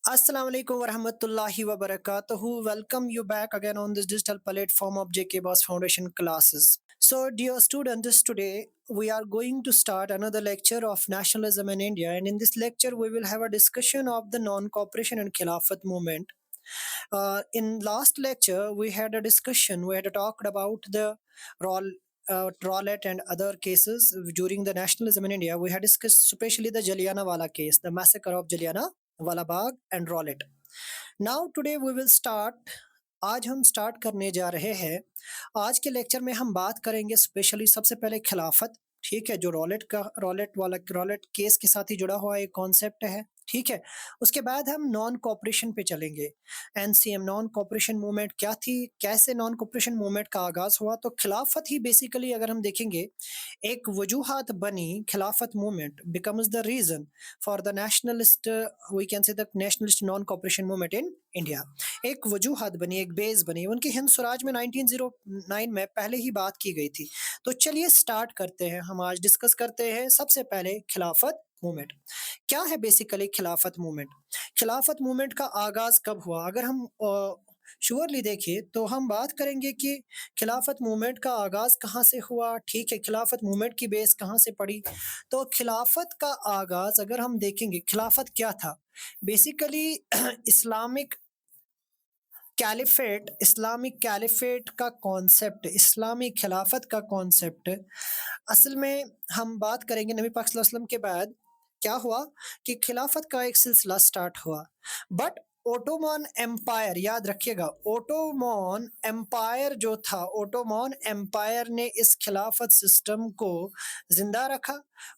Assalamu alaikum warahmatullahi wabarakatuh. Welcome you back again on this digital platform of JK Boss Foundation classes. So, dear students, today we are going to start another lecture of nationalism in India, and in this lecture, we will have a discussion of the non-cooperation and Khilafat movement. In last lecture, we had a discussion. We had talked about the role. Rowlatt and other cases during the nationalism in India, we had discussed especially the Jallianwala case, the massacre of Jallianwala Bagh and Rowlatt. Now today we will start आज हम start करने जा रहे हैं। आज के lecture में हम बात करेंगे स्पेशली सबसे पहले खिलाफत। ठीक है, जो रॉलेट केस के साथ ही जुड़ा हुआ एक कॉन्सेप्ट है। ठीक है, उसके बाद हम नॉन कॉपरेशन पे चलेंगे। एनसीएम नॉन कॉपरेशन मूवमेंट क्या थी, कैसे नॉन कॉपरेशन मूवमेंट का आगाज हुआ। तो खिलाफत ही बेसिकली अगर हम देखेंगे एक वजूहात बनी, Khilafat movement becomes the reason for the nationalist, we can say the nationalist non cooperation movement in India. एक वजूहात बनी, एक बेस बनी। उनकी हिंद स्वराज में 1909 में पहले ही बात की गई थी। तो चलिए स्टार्ट करते हैं। हम आज डिस्कस करते हैं सबसे पहले खिलाफत मूवमेंट। क्या है बेसिकली खिलाफत मूवमेंट? खिलाफत मूवमेंट का आगाज कब हुआ? अगर हम श्योरली देखिए तो हम बात करेंगे कि खिलाफत मूवमेंट का आगाज कहाँ से हुआ। ठीक है, खिलाफत मूवमेंट की बेस कहाँ से पड़ी? तो खिलाफत का आगाज अगर हम देखेंगे, खिलाफत क्या था बेसिकली इस्लामिक इस्लामिक कैलिफेट का कॉन्सेप्ट, इस्लामिक खिलाफत का कॉन्सेप्ट। असल में हम बात करेंगे नबी पाक सल्लल्लाहु अलैहि वसल्लम के बाद क्या हुआ कि खिलाफत का एक सिलसिला स्टार्ट हुआ। बट ओटोमन एम्पायर, याद रखिएगा, ओटोमन एम्पायर जो था, ओटोमन एम्पायर ने इस खिलाफत सिस्टम को जिंदा रखा।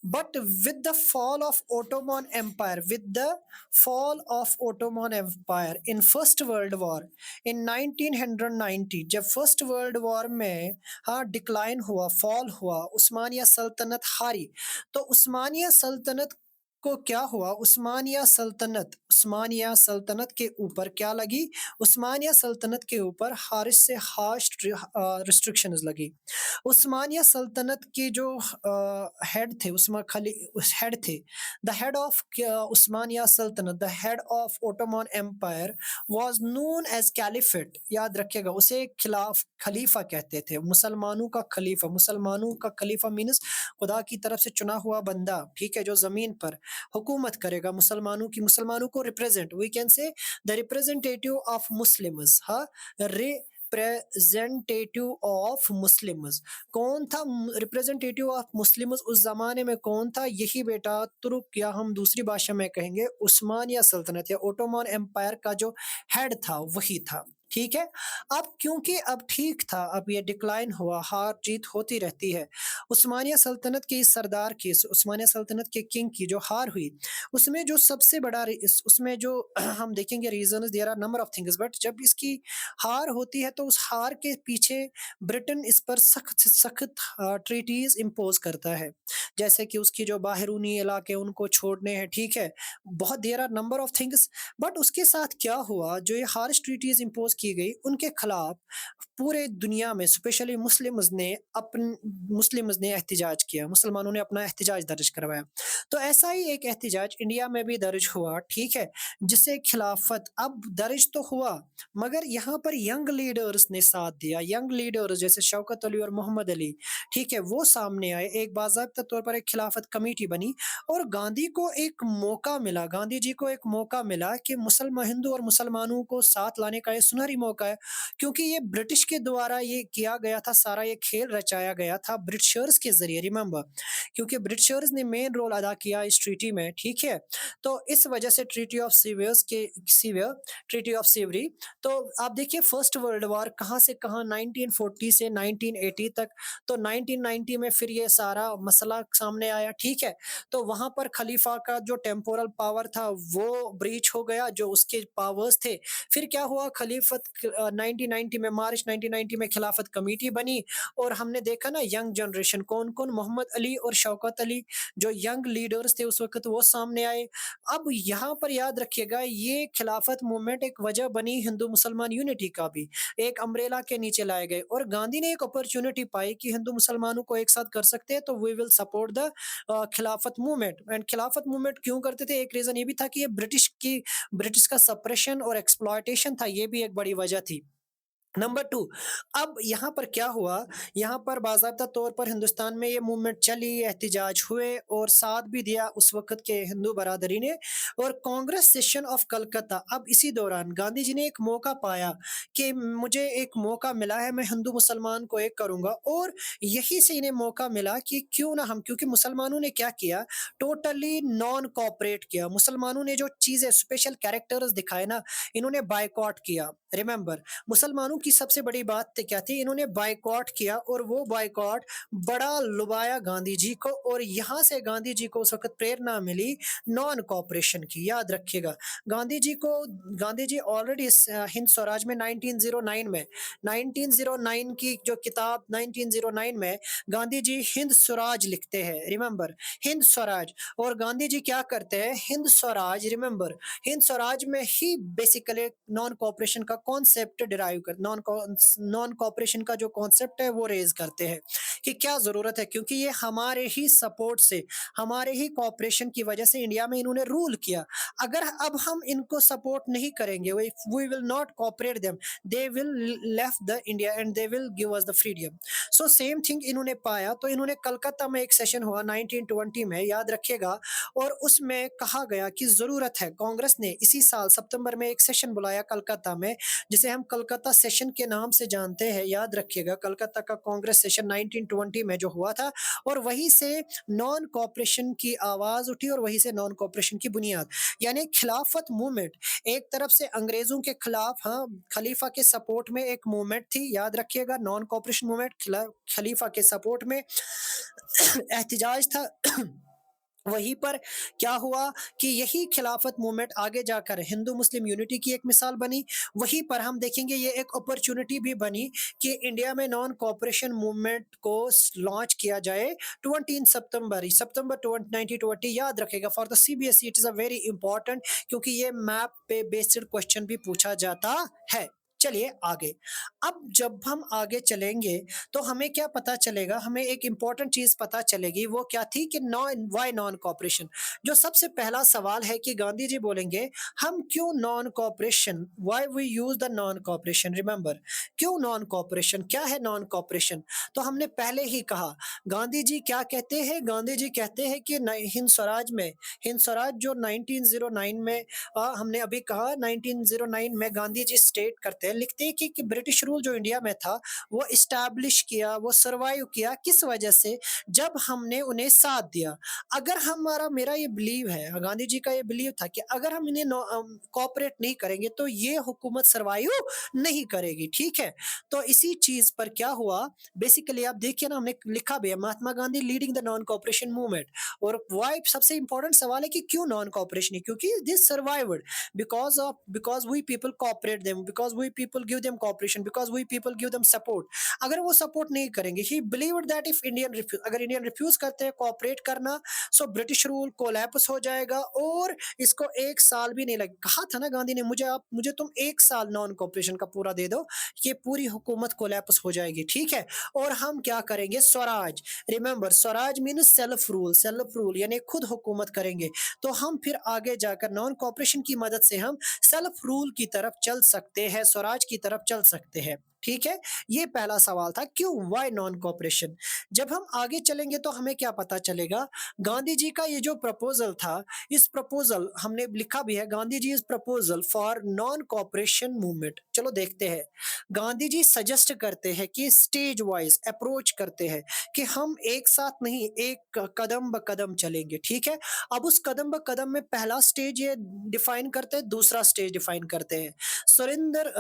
But with the fall of Ottoman empire, with the fall of Ottoman empire in first world war इन 1990, जब फर्स्ट वर्ल्ड वॉर में हाँ डिक्लाइन हुआ, फॉल हुआ, उस्मानिया सल्तनत हारी। तो उस्मानिया सल्तनत को क्या हुआ, उस्मानिया सल्तनत के ऊपर क्या लगी? उस्मानिया सल्तनत के ऊपर हारिस से हार्श रिस्ट्रिक्शंस लगी। उस्मानिया सल्तनत के जो हेड थे, हेड थे, द हेड ऑफ उस्मानिया सल्तनत, the head of Ottoman empire was known as caliphate. याद रखिएगा, उसे खलीफा कहते थे, मुसलमानों का खलीफा। मुसलमानों का खलीफा मीन्स खुदा की तरफ से चुना हुआ बंदा, ठीक है, जो जमीन पर हुकूमत करेगा मुसलमानों की, मुसलमानों को represent, we can say the representative of Muslims. हाँ, रिप्रेजेंटेटिव ऑफ मुस्लिम्स। कौन था रिप्रेजेंटेटिव ऑफ मुस्लिम्स उस जमाने में? कौन था? यही बेटा तुर्क, या हम दूसरी भाषा में कहेंगे उस्मानिया सल्तनत या ओटोमन एम्पायर का जो हेड था वही था। ठीक है, अब क्योंकि अब ठीक था, अब ये डिक्लाइन हुआ, हार जीत होती रहती है। उस्मानिया सल्तनत के इस सरदार की, उस्मानिया सल्तनत के किंग की जो हार हुई, उसमें जो सबसे बड़ा उसमें जो हम देखेंगे reason, there are number of things, but जब इसकी हार होती है तो उस हार के पीछे ब्रिटेन इस पर सख्त से सख्त ट्रीटीज इम्पोज करता है। जैसे कि उसकी जो बाहरूनी इलाके उनको छोड़ने हैं, ठीक है, बहुत there are number of things. But उसके साथ क्या हुआ, जो ये हार्श ट्रीटीज इम्पोज की गई उनके खिलाफ पूरे दुनिया में स्पेशली मुस्लिम्स ने एहतिजाज किया, मुसलमानों ने अपना एहतिजाज दर्ज करवाया। तो ऐसा ही एक एहतिजाज इंडिया में भी दर्ज हुआ, ठीक है, जिसे खिलाफत अब दर्ज तो हुआ, मगर यहाँ पर यंग लीडर्स ने साथ दिया। यंग लीडर्स जैसे शौकत अली और मोहम्मद अली, ठीक है, वो सामने आए। एक बाज़ाब्ता तौर पर एक खिलाफत कमेटी बनी और गांधी को एक मौका मिला, गांधी जी को एक मौका मिला कि मुसलमान, हिंदू और मुसलमानों को साथ लाने का ये सुनहरी मौका है। क्योंकि ये ब्रिटिश के द्वारा ये किया गया था, सारा ये खेल रचाया गया था ब्रिटिशर्स के जरिए, रिमेंबर, क्योंकि ब्रिटिशर्स ने मेन रोल अदा किया इस ट्रीटी में, ठीक है। तो इस वजह से ट्रीटी ऑफ सीवरी। तो आप देखिए फर्स्ट वर्ल्ड वॉर कहाँ से कहाँ, 1940 से 1980 तक। तो 1990 में फिर ये सारा मसला सामने आया, ठीक है। तो वहां पर खलीफा का जो टेम्पोरल पावर था वो ब्रीच हो गया, जो उसके पावर्स थे। फिर क्या हुआ, खलीफत 1990 में, मार्च 1990 में खिलाफत कमेटी बनी और हमने देखा ना यंग जनरेशन कौन कौन, मोहम्मद अली और शौकत अली, जो यंग लीडर्स थे उस वक़्त वो सामने आए। अब यहाँ पर याद रखिएगा ये खिलाफत मूवमेंट एक वजह बनी हिंदू मुसलमान यूनिटी का भी, एक अम्ब्रेला के नीचे लाए गए और गांधी ने एक अपॉर्च्युनिटी पाई कि हिंदू मुसलमानों को एक साथ कर सकते हैं तो वी विल सपोर्ट द खिलाफत मूवमेंट। एंड खिलाफत मूवमेंट क्यों करते थे? एक रीज़न ये भी था कि ये ब्रिटिश का सप्रेशन और एक्सप्लॉयटेशन था, ये भी एक बड़ी वजह थी। नंबर 2, अब यहाँ पर क्या हुआ, यहाँ पर बाज़ाब्ता तौर पर हिंदुस्तान में ये मूवमेंट चली, एहतिजाज हुए और साथ भी दिया उस वक़्त के हिंदू बरादरी ने और कांग्रेस सेशन ऑफ कलकत्ता। अब इसी दौरान गांधी जी ने एक मौका पाया कि मुझे एक मौका मिला है, मैं हिंदू मुसलमान को एक करूँगा और यहीं से इन्हें मौका मिला कि क्यों ना हम, क्योंकि मुसलमानों ने क्या किया, टोटली नॉन कोऑपरेट किया। मुसलमानों ने जो चीज़ें स्पेशल कैरेक्टर्स दिखाए ना, इन्होंने बायकॉट किया। रिमेंबर, मुसलमानों की सबसे बड़ी बात क्या थी? इन्होंने बायकॉट किया और वो बायकॉट बड़ा लुभाया गांधी जी को और यहाँ से गांधी जी को उस वक़्त प्रेरणा मिली नॉन कोऑपरेशन की। याद रखिएगा, गांधी जी ऑलरेडी हिंद स्वराज में 1909 की जो किताब 1909 में गांधी जी हिंद स्वराज लिखते हैं। रिमेंबर, हिंद स्वराज। और गांधी जी क्या करते हैं? हिंद स्वराज, रिमेंबर, हिंद स्वराज में ही बेसिकली नॉन कोऑपरेशन का कॉन्सेप्ट डिराइव कर नॉन कोऑपरेशन का जो कॉन्सेप्ट है वो रेज करते हैं कि क्या जरूरत है, क्योंकि ये हमारे ही सपोर्ट से, हमारे ही कोऑपरेशन की वजह से इंडिया में इन्होंने रूल किया। अगर अब हम इनको सपोर्ट नहीं करेंगे, we will not cooperate them, they will left the India and they will give us the freedom. So same thing इन्होंने पाया, तो इन्होंने कलकत्ता में एक सेशन हुआ 1920 में, याद रखिएगा, और उसमें कहा गया कि ज़रूरत है, कांग्रेस ने इसी साल सितंबर में एक सेशन बुलाया कलकत्ता में, जिसे हम कलकत्ता सेशन के नाम से जानते हैं। याद रखिएगा, कलकत्ता का कांग्रेस सेशन 1920 में जो हुआ था और वहीं से नॉन कोऑपरेशन की आवाज़ उठी और वहीं से नॉन कोऑपरेशन की बुनियाद, यानी खिलाफत मूवमेंट एक तरफ से अंग्रेज़ों के खिलाफ, हाँ, खलीफा के सपोर्ट में एक मूवमेंट थी। याद रखिएगा, नॉन कोऑपरेशन मूवमेंट खलीफा के सपोर्ट में एहतिजाज था। वहीं पर क्या हुआ कि यही खिलाफत मूवमेंट आगे जाकर हिंदू मुस्लिम यूनिटी की एक मिसाल बनी। वहीं पर हम देखेंगे ये एक अपॉर्चुनिटी भी बनी कि इंडिया में नॉन कोऑपरेशन मूवमेंट को लॉन्च किया जाए। 19 सितंबर 1920, याद रखेगा, for the CBSE it is a very important, क्योंकि ये मैप पे बेस्ड क्वेश्चन भी पूछा जाता है। चलिए आगे। अब जब हम आगे चलेंगे तो हमें क्या पता चलेगा, हमें एक इंपॉर्टेंट चीज पता चलेगी, वो क्या थी कि नॉन कॉपरेशन। जो सबसे पहला सवाल है कि गांधी जी बोलेंगे हम क्यों non cooperation, why we use the non cooperation. Remember, क्यों नॉन कॉपरेशन, क्या है नॉन कॉपरेशन? तो हमने पहले ही कहा, गांधी जी क्या कहते हैं? गांधी जी कहते हैं कि हिंद स्वराज जो 1909 में, हमने अभी कहा 1909 में गांधी जी स्टेट करते हैं, लिखते हैं कि ब्रिटिश रूल जो इंडिया में था वो इस्टेब्लिश किया, वो सरवाइव किया, किस वजह से? जब हमने उन्हें साथ दिया। अगर हमारा मेरा ये बिलीव है, गांधी जी का ये बिलीव था कि अगर हम इन्हें कोऑपरेट नहीं करेंगे तो ये हुकूमत सरवाइव नहीं करेगी। ठीक है, तो इसी चीज पर क्या हुआ, बेसिकली आप देखिए ना, हमने लिखा भी है Mahatma Gandhi leading the non cooperation movement. और वाई सबसे इंपॉर्टेंट सवाल है कि क्यों नॉन कोऑपरेशन है? क्योंकि this survived because we people cooperate them, because we people give them cooperation, because we people give them support। अगर वो सपोर्ट नहीं करेंगे, he believed that if Indian refuse, अगर इंडियन रिफ्यूज करते हैं कोऑपरेट करना, सो ब्रिटिश रूल कोलैप्स हो जाएगा और इसको एक साल भी नहीं लगे। कहा था ना गांधी ने, मुझे तुम एक साल नॉन कोऑपरेशन का पूरा दे दो, ये पूरी हुकूमत कोलैप्स हो जाएगी। ठीक है, और हम क्या करेंगे? Swaraj. Remember, Swaraj mean self rule यानी खुद हुकूमत करेंगे। तो हम फिर आगे जाकर नॉन कोऑपरेशन की मदद से हम सेल्फ रूल की तरफ चल सकते हैं, स्वराज की तरफ चल सकते हैं। ठीक है, ये पहला सवाल था, क्यों, व्हाई नॉन कोऑपरेशन। जब हम आगे चलेंगे तो हमें क्या पता चलेगा, गांधी जी का ये जो प्रपोजल था, इस प्रपोजल हमने लिखा भी है, Gandhi ji is proposal for non cooperation movement. चलो देखते हैं। गांधी जी सजेस्ट करते हैं कि स्टेज वाइज अप्रोच करते हैं कि हम एक साथ नहीं, एक कदम ब कदम चलेंगे। ठीक है, अब उस कदम ब कदम में पहला स्टेज ये डिफाइन करते हैं, दूसरा स्टेज डिफाइन करते हैं।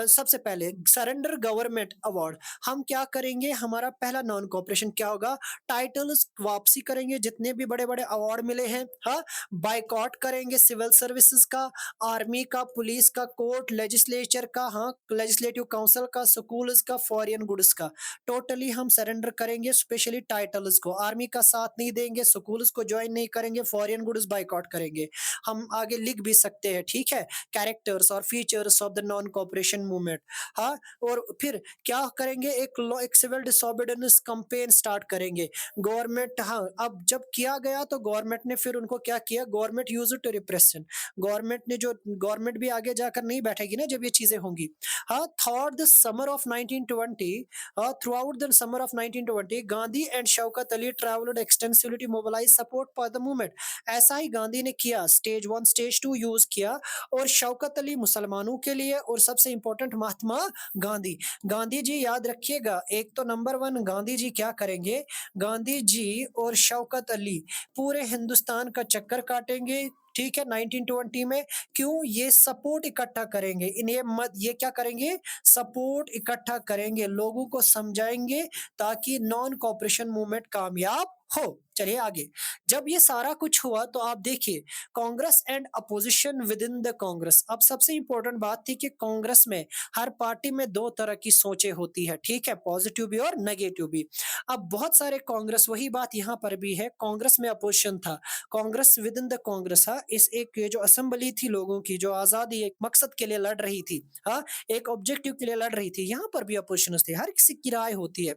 सबसे पहले सरेंडर गवर्नमेंट गवर्नमेंट अवार्ड। हम क्या करेंगे, हमारा पहला नॉन कोऑपरेशन क्या होगा, टाइटल्स वापसी करेंगे जितने भी बड़े-बड़े अवार्ड मिले हैं, हाँ? बायकॉट करेंगे सिविल सर्विसेज का, आर्मी का, पुलिस का, कोर्ट, लेजिस्लेचर का, हाँ, लेजिस्लेटिव काउंसिल का, स्कूल्स का, फॉरेन गुड्स का। टोटली हम सरेंडर करेंगे, स्पेशली टाइटल्स को। आर्मी का साथ नहीं देंगे, स्कूल्स को ज्वाइन नहीं करेंगे, फॉरेन गुड्स बायकॉट करेंगे। हम आगे लिख भी सकते हैं, ठीक है? कैरेक्टर्स और features of the non cooperation movement, हाँ? और फिर क्या करेंगे, एक सिविल डिसोबीडियंस कैंपेन स्टार्ट करेंगे। गवर्नमेंट, हाँ, अब जब किया गया तो गवर्नमेंट ने फिर उनको क्या किया, government use to repression. Government भी आगे जाकर नहीं बैठेगी ना जब ये चीजें होंगी। हाँ, thought the summer of 1920, throughout the summer of 1920, Gandhi and Shaukat Ali traveled extensively to mobilize support for the movement। ऐसा ही गांधी ने किया, स्टेज 1 स्टेज 2 यूज किया, और शौकत अली मुसलमानों के लिए, और सबसे इंपॉर्टेंट महात्मा गांधी। गांधी जी याद रखिएगा, एक तो नंबर 1 गांधी जी क्या करेंगे, गांधी जी और शौकत अली पूरे हिंदुस्तान का चक्कर काटेंगे, ठीक है, 1920 में। क्यों, ये सपोर्ट इकट्ठा करेंगे, ये क्या करेंगे, सपोर्ट इकट्ठा करेंगे, लोगों को समझाएंगे ताकि नॉन कॉपरेशन मूवमेंट कामयाब हो। चलिए आगे। जब ये सारा कुछ हुआ तो आप देखिए, Congress and opposition with in the Congress. अब सबसे इंपॉर्टेंट बात थी कि कांग्रेस में, हर पार्टी में दो तरह की सोचें होती है, ठीक है, पॉजिटिव भी और नेगेटिव भी। अब बहुत सारे कांग्रेस, वही बात यहाँ पर भी है, कांग्रेस में अपोजिशन था, Congress with in the Congress, हाँ, इस एक ये जो असेंबली थी लोगों की, जो आजादी एक मकसद के लिए लड़ रही थी, हाँ, एक ऑब्जेक्टिव के लिए लड़ रही थी, यहाँ पर भी अपोजिशन थे। हर किसी की राय होती है,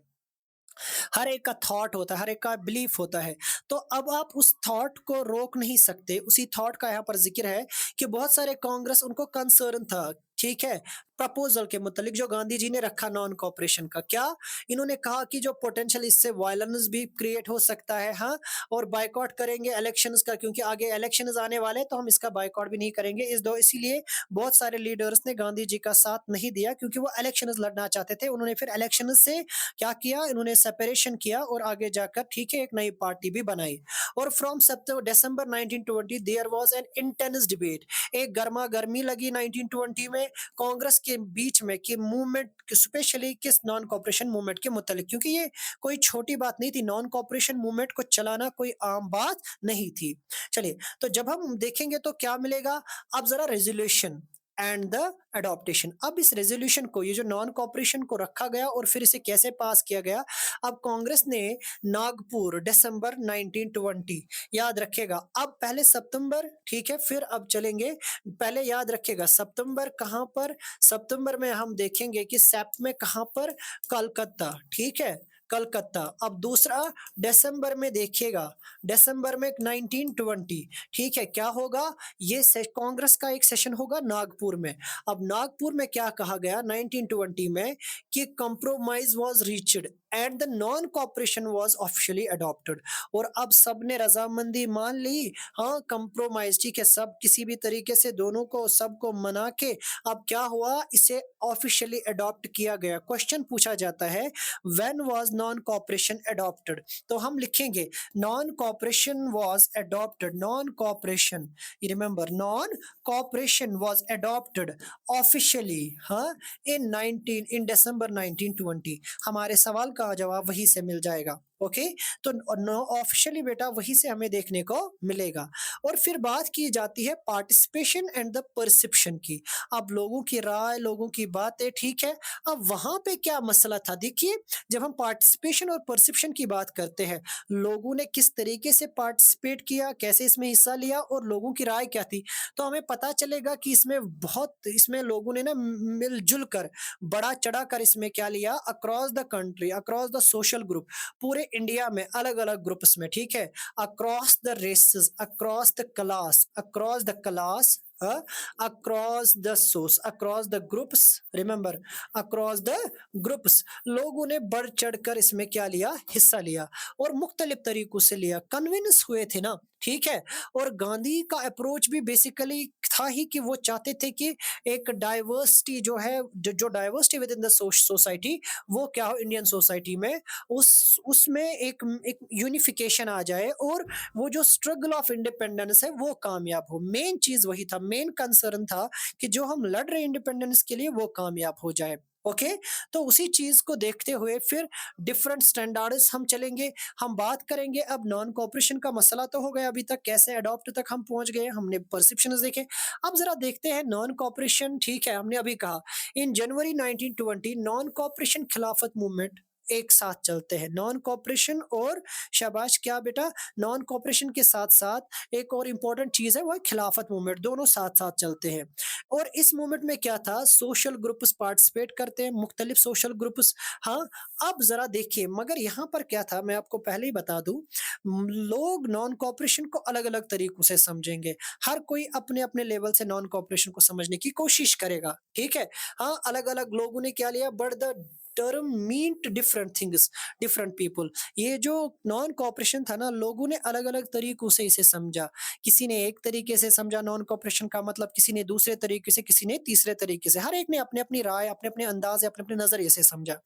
हर एक का थॉट होता है, हर एक का बिलीफ होता है। तो अब आप उस थॉट को रोक नहीं सकते। उसी थॉट का यहाँ पर जिक्र है कि बहुत सारे कांग्रेस, उनको कंसर्न था, ठीक है, प्रपोजल के मुतालिक जो गांधी जी ने रखा नॉन कॉपरेशन का। क्या इन्होंने कहा कि जो पोटेंशियल इससे वायलेंस भी क्रिएट हो सकता है, हाँ, और बायकॉट करेंगे इलेक्शंस का, क्योंकि आगे इलेक्शंस आने वाले हैं, तो हम इसका बायकॉट भी नहीं करेंगे। इसीलिए बहुत सारे लीडर्स ने गांधी जी का साथ नहीं दिया, क्योंकि वो इलेक्शंस लड़ना चाहते थे। उन्होंने फिर इलेक्शन से क्या किया, इन्होंने सेपरेशन किया और आगे जाकर, ठीक है, एक नई पार्टी भी बनाई। और from December 1920 there was an intense debate. एक गर्मा गर्मी लगी 1920 में कांग्रेस के बीच में कि मूवमेंट, स्पेशली किस नॉन कॉपरेशन मूवमेंट के मुतालिक, क्योंकि ये कोई छोटी बात नहीं थी, नॉन कॉपरेशन मूवमेंट को चलाना कोई आम बात नहीं थी। चलिए, तो जब हम देखेंगे तो क्या मिलेगा, अब जरा रेजोल्यूशन एंड द अडॉप्टेशन। अब इस रेजोल्यूशन को, ये जो नॉन कॉपरेशन को रखा गया और फिर इसे कैसे पास किया गया। अब कांग्रेस ने नागपुर, दिसंबर 1920, याद रखेगा। अब पहले सितंबर, ठीक है, फिर अब चलेंगे, पहले याद रखेगा सितंबर कहाँ पर, सितंबर में हम देखेंगे कि सेप्ट में कहाँ पर, कलकत्ता, ठीक है, कलकत्ता। अब दूसरा दिसंबर में देखिएगा, दिसंबर में 1920, ठीक है, क्या होगा, ये कांग्रेस का एक सेशन होगा नागपुर में। अब नागपुर में क्या कहा गया 1920 में, कि compromise was reached and the non corporation was officially adopted. और अब सबने रजामंदी मान ली, हाँ, कंप्रोमाइज, ठीक है, सब किसी भी तरीके से दोनों को, सबको मना के, अब क्या हुआ, इसे ऑफिशियली अडॉप्ट किया गया। क्वेश्चन पूछा जाता है, when was non cooperation adopted, तो हम लिखेंगे non cooperation was adopted, non cooperation, remember, non cooperation was adopted officially, हाँ, in December 1920। हमारे सवाल का जवाब वही से मिल जाएगा। ओके, तो नो ऑफिशियली बेटा वही से हमें देखने को मिलेगा। और फिर बात की जाती है पार्टिसिपेशन एंड द परसेप्शन की। अब लोगों की राय, लोगों की बातें, ठीक है। अब वहां पे क्या मसला था, देखिए, जब हम पार्टिसिपेशन और परसेप्शन की बात करते हैं, लोगों ने किस तरीके से पार्टिसिपेट किया, कैसे इसमें हिस्सा लिया, और लोगों की राय क्या थी, तो हमें पता चलेगा कि इसमें लोगों ने ना मिलजुल कर, बड़ा चढ़ा कर इसमें क्या लिया, across the country, across the social group, पूरे इंडिया में अलग अलग ग्रुप्स में, ठीक है, across the races, across the class, across the groups, remember, across the groups, लोगों ने बढ़ चढ़कर इसमें क्या लिया, हिस्सा लिया, और मुख्तलिफ तरीकों से लिया, कन्विंस हुए थे ना, ठीक है। और गांधी का अप्रोच भी बेसिकली था ही कि वो चाहते थे कि एक डाइवर्सिटी जो है, जो diversity with in the society, वो क्या हो इंडियन सोसाइटी में, उसमें एक यूनिफिकेशन आ जाए, और वो जो स्ट्रगल ऑफ इंडिपेंडेंस है वो कामयाब हो। मेन चीज वही था, मेन कंसर्न था कि जो हम लड़ रहे इंडिपेंडेंस के लिए वो कामयाब हो जाए। ओके। तो उसी चीज को देखते हुए फिर डिफरेंट स्टैंडर्ड्स हम चलेंगे। हम बात करेंगे अब नॉन कॉपरेशन का मसला तो हो गया, अभी तक कैसे अडॉप्ट तक हम पहुंच गए, हमने परसेप्शंस देखे। अब जरा देखते हैं नॉन कॉपरेशन। ठीक है, हमने अभी कहा इन जनवरी 1920 नॉन कॉपरेशन खिलाफत मूवमेंट एक साथ चलते हैं। नॉन कॉपरेशन और शाबाश क्या बेटा, नॉन कॉपरेशन के साथ साथ एक और इम्पोर्टेंट चीज है वो है खिलाफत मूवमेंट, दोनों साथ साथ चलते हैं। और इस मूवमेंट में क्या था, सोशल ग्रुप्स पार्टिसिपेट करते हैं, मुख्तलिफ सोशल ग्रुप्स। हाँ, अब जरा देखिए, मगर यहाँ पर क्या था मैं आपको पहले ही बता दूं, लोग नॉन कॉपरेशन को अलग अलग तरीकों से समझेंगे। हर कोई अपने अपने लेवल से नॉन कॉपरेशन को समझने की कोशिश करेगा। ठीक है। हाँ, अलग अलग लोगों ने क्या लिया, but the term meant different things, different people. ये जो नॉन कॉपरेशन था ना, लोगों ने अलग अलग तरीकों से इसे समझा। किसी ने एक तरीके से समझा नॉन कॉपरेशन का मतलब, किसी ने दूसरे तरीके से, किसी ने तीसरे तरीके से। हर एक ने अपने अपनी राय, अपने अपने अंदाज, अपने अपने नजरिए से समझा।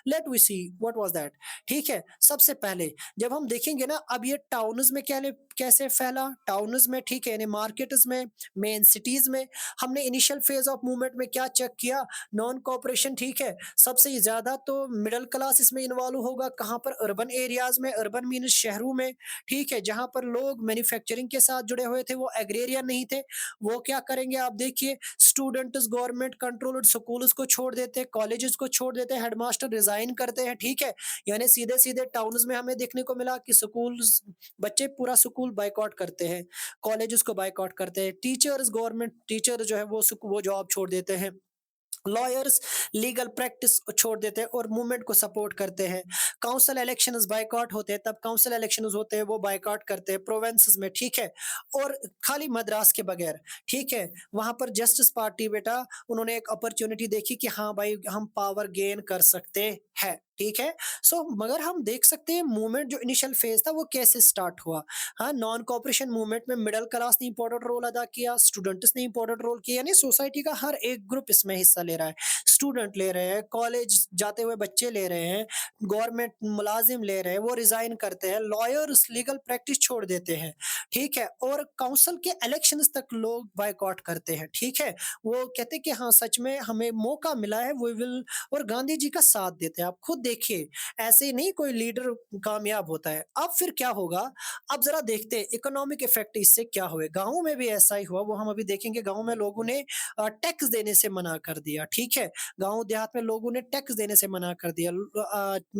Let we see what was that. ठीक है, सबसे पहले जब हम देखेंगे ना, अब ये टाउन्स में क्या कैसे फैला, टाउन्स में, ठीक है, यानी मार्केट्स में, मेन सिटीज में। हमने इनिशियल फेज ऑफ मूवमेंट में क्या चेक किया, नॉन कॉपरेशन। ठीक है, सबसे ज्यादा तो मिडिल क्लास इसमें इन्वॉल्व होगा, कहाँ पर, अर्बन एरियाज में। अर्बन मीन शहरों में। ठीक है, जहां पर लोग मैन्युफैक्चरिंग के साथ जुड़े हुए थे, वो एग्रेरियन नहीं थे। वो क्या करेंगे, आप देखिए, स्टूडेंट्स गवर्नमेंट कंट्रोल्ड स्कूल्स को छोड़ देते, कॉलेजेस को छोड़ देते, हेडमास्टर रिजाइन करते हैं। ठीक है, यानी सीधे सीधे टाउन्स में हमें देखने को मिला कि स्कूल्स, बच्चे पूरा स्कूल बाइकआउट करते हैं, कॉलेजेस को बाइकआउट करते हैं, टीचर्स, गवर्नमेंट टीचर जो है वो जॉब छोड़ देते हैं, लॉयर्स लीगल प्रैक्टिस छोड़ देते हैं और मूवमेंट को सपोर्ट करते हैं। काउंसिल इलेक्शंस बायकॉट होते हैं, तब काउंसिल इलेक्शंस होते हैं वो बायकॉट करते हैं प्रोविंसेस में। ठीक है, और खाली मद्रास के बगैर। ठीक है, वहां पर जस्टिस पार्टी बेटा, उन्होंने एक अपॉर्चुनिटी देखी कि हाँ भाई, हम पावर गेन कर सकते हैं। ठीक है। सो मगर हम देख सकते हैं मूवमेंट जो इनिशियल फेज था वो कैसे स्टार्ट हुआ। हाँ, नॉन कॉपरेशन मूवमेंट में मिडिल क्लास ने इंपॉर्टेंट रोल अदा किया, स्टूडेंट्स ने इंपॉर्टेंट रोल किया, यानी सोसाइटी का हर एक ग्रुप इसमें हिस्सा ले रहा है। स्टूडेंट ले रहे हैं, कॉलेज जाते हुए बच्चे ले रहे हैं, गवर्नमेंट मुलाजिम ले रहे हैं, वो रिजाइन करते हैं, लॉयर्स लीगल प्रैक्टिस छोड़ देते हैं। ठीक है, और काउंसिल के इलेक्शंस तक लोग बायकॉट करते हैं। ठीक है, वो कहते हैं कि हाँ सच में हमें मौका मिला है, वी विल, और गांधी जी का साथ देते हैं। आप खुद देखिए, ऐसे ही नहीं कोई लीडर कामयाब होता है। अब फिर क्या होगा, अब जरा देखते हैं इकोनॉमिक इफेक्ट इससे क्या हुए। गाँव में भी ऐसा ही हुआ, वो हम अभी देखेंगे। गाँव में लोगों ने टैक्स देने से मना कर दिया। ठीक है, गाँव देहात में लोगों ने टैक्स देने से मना कर दिया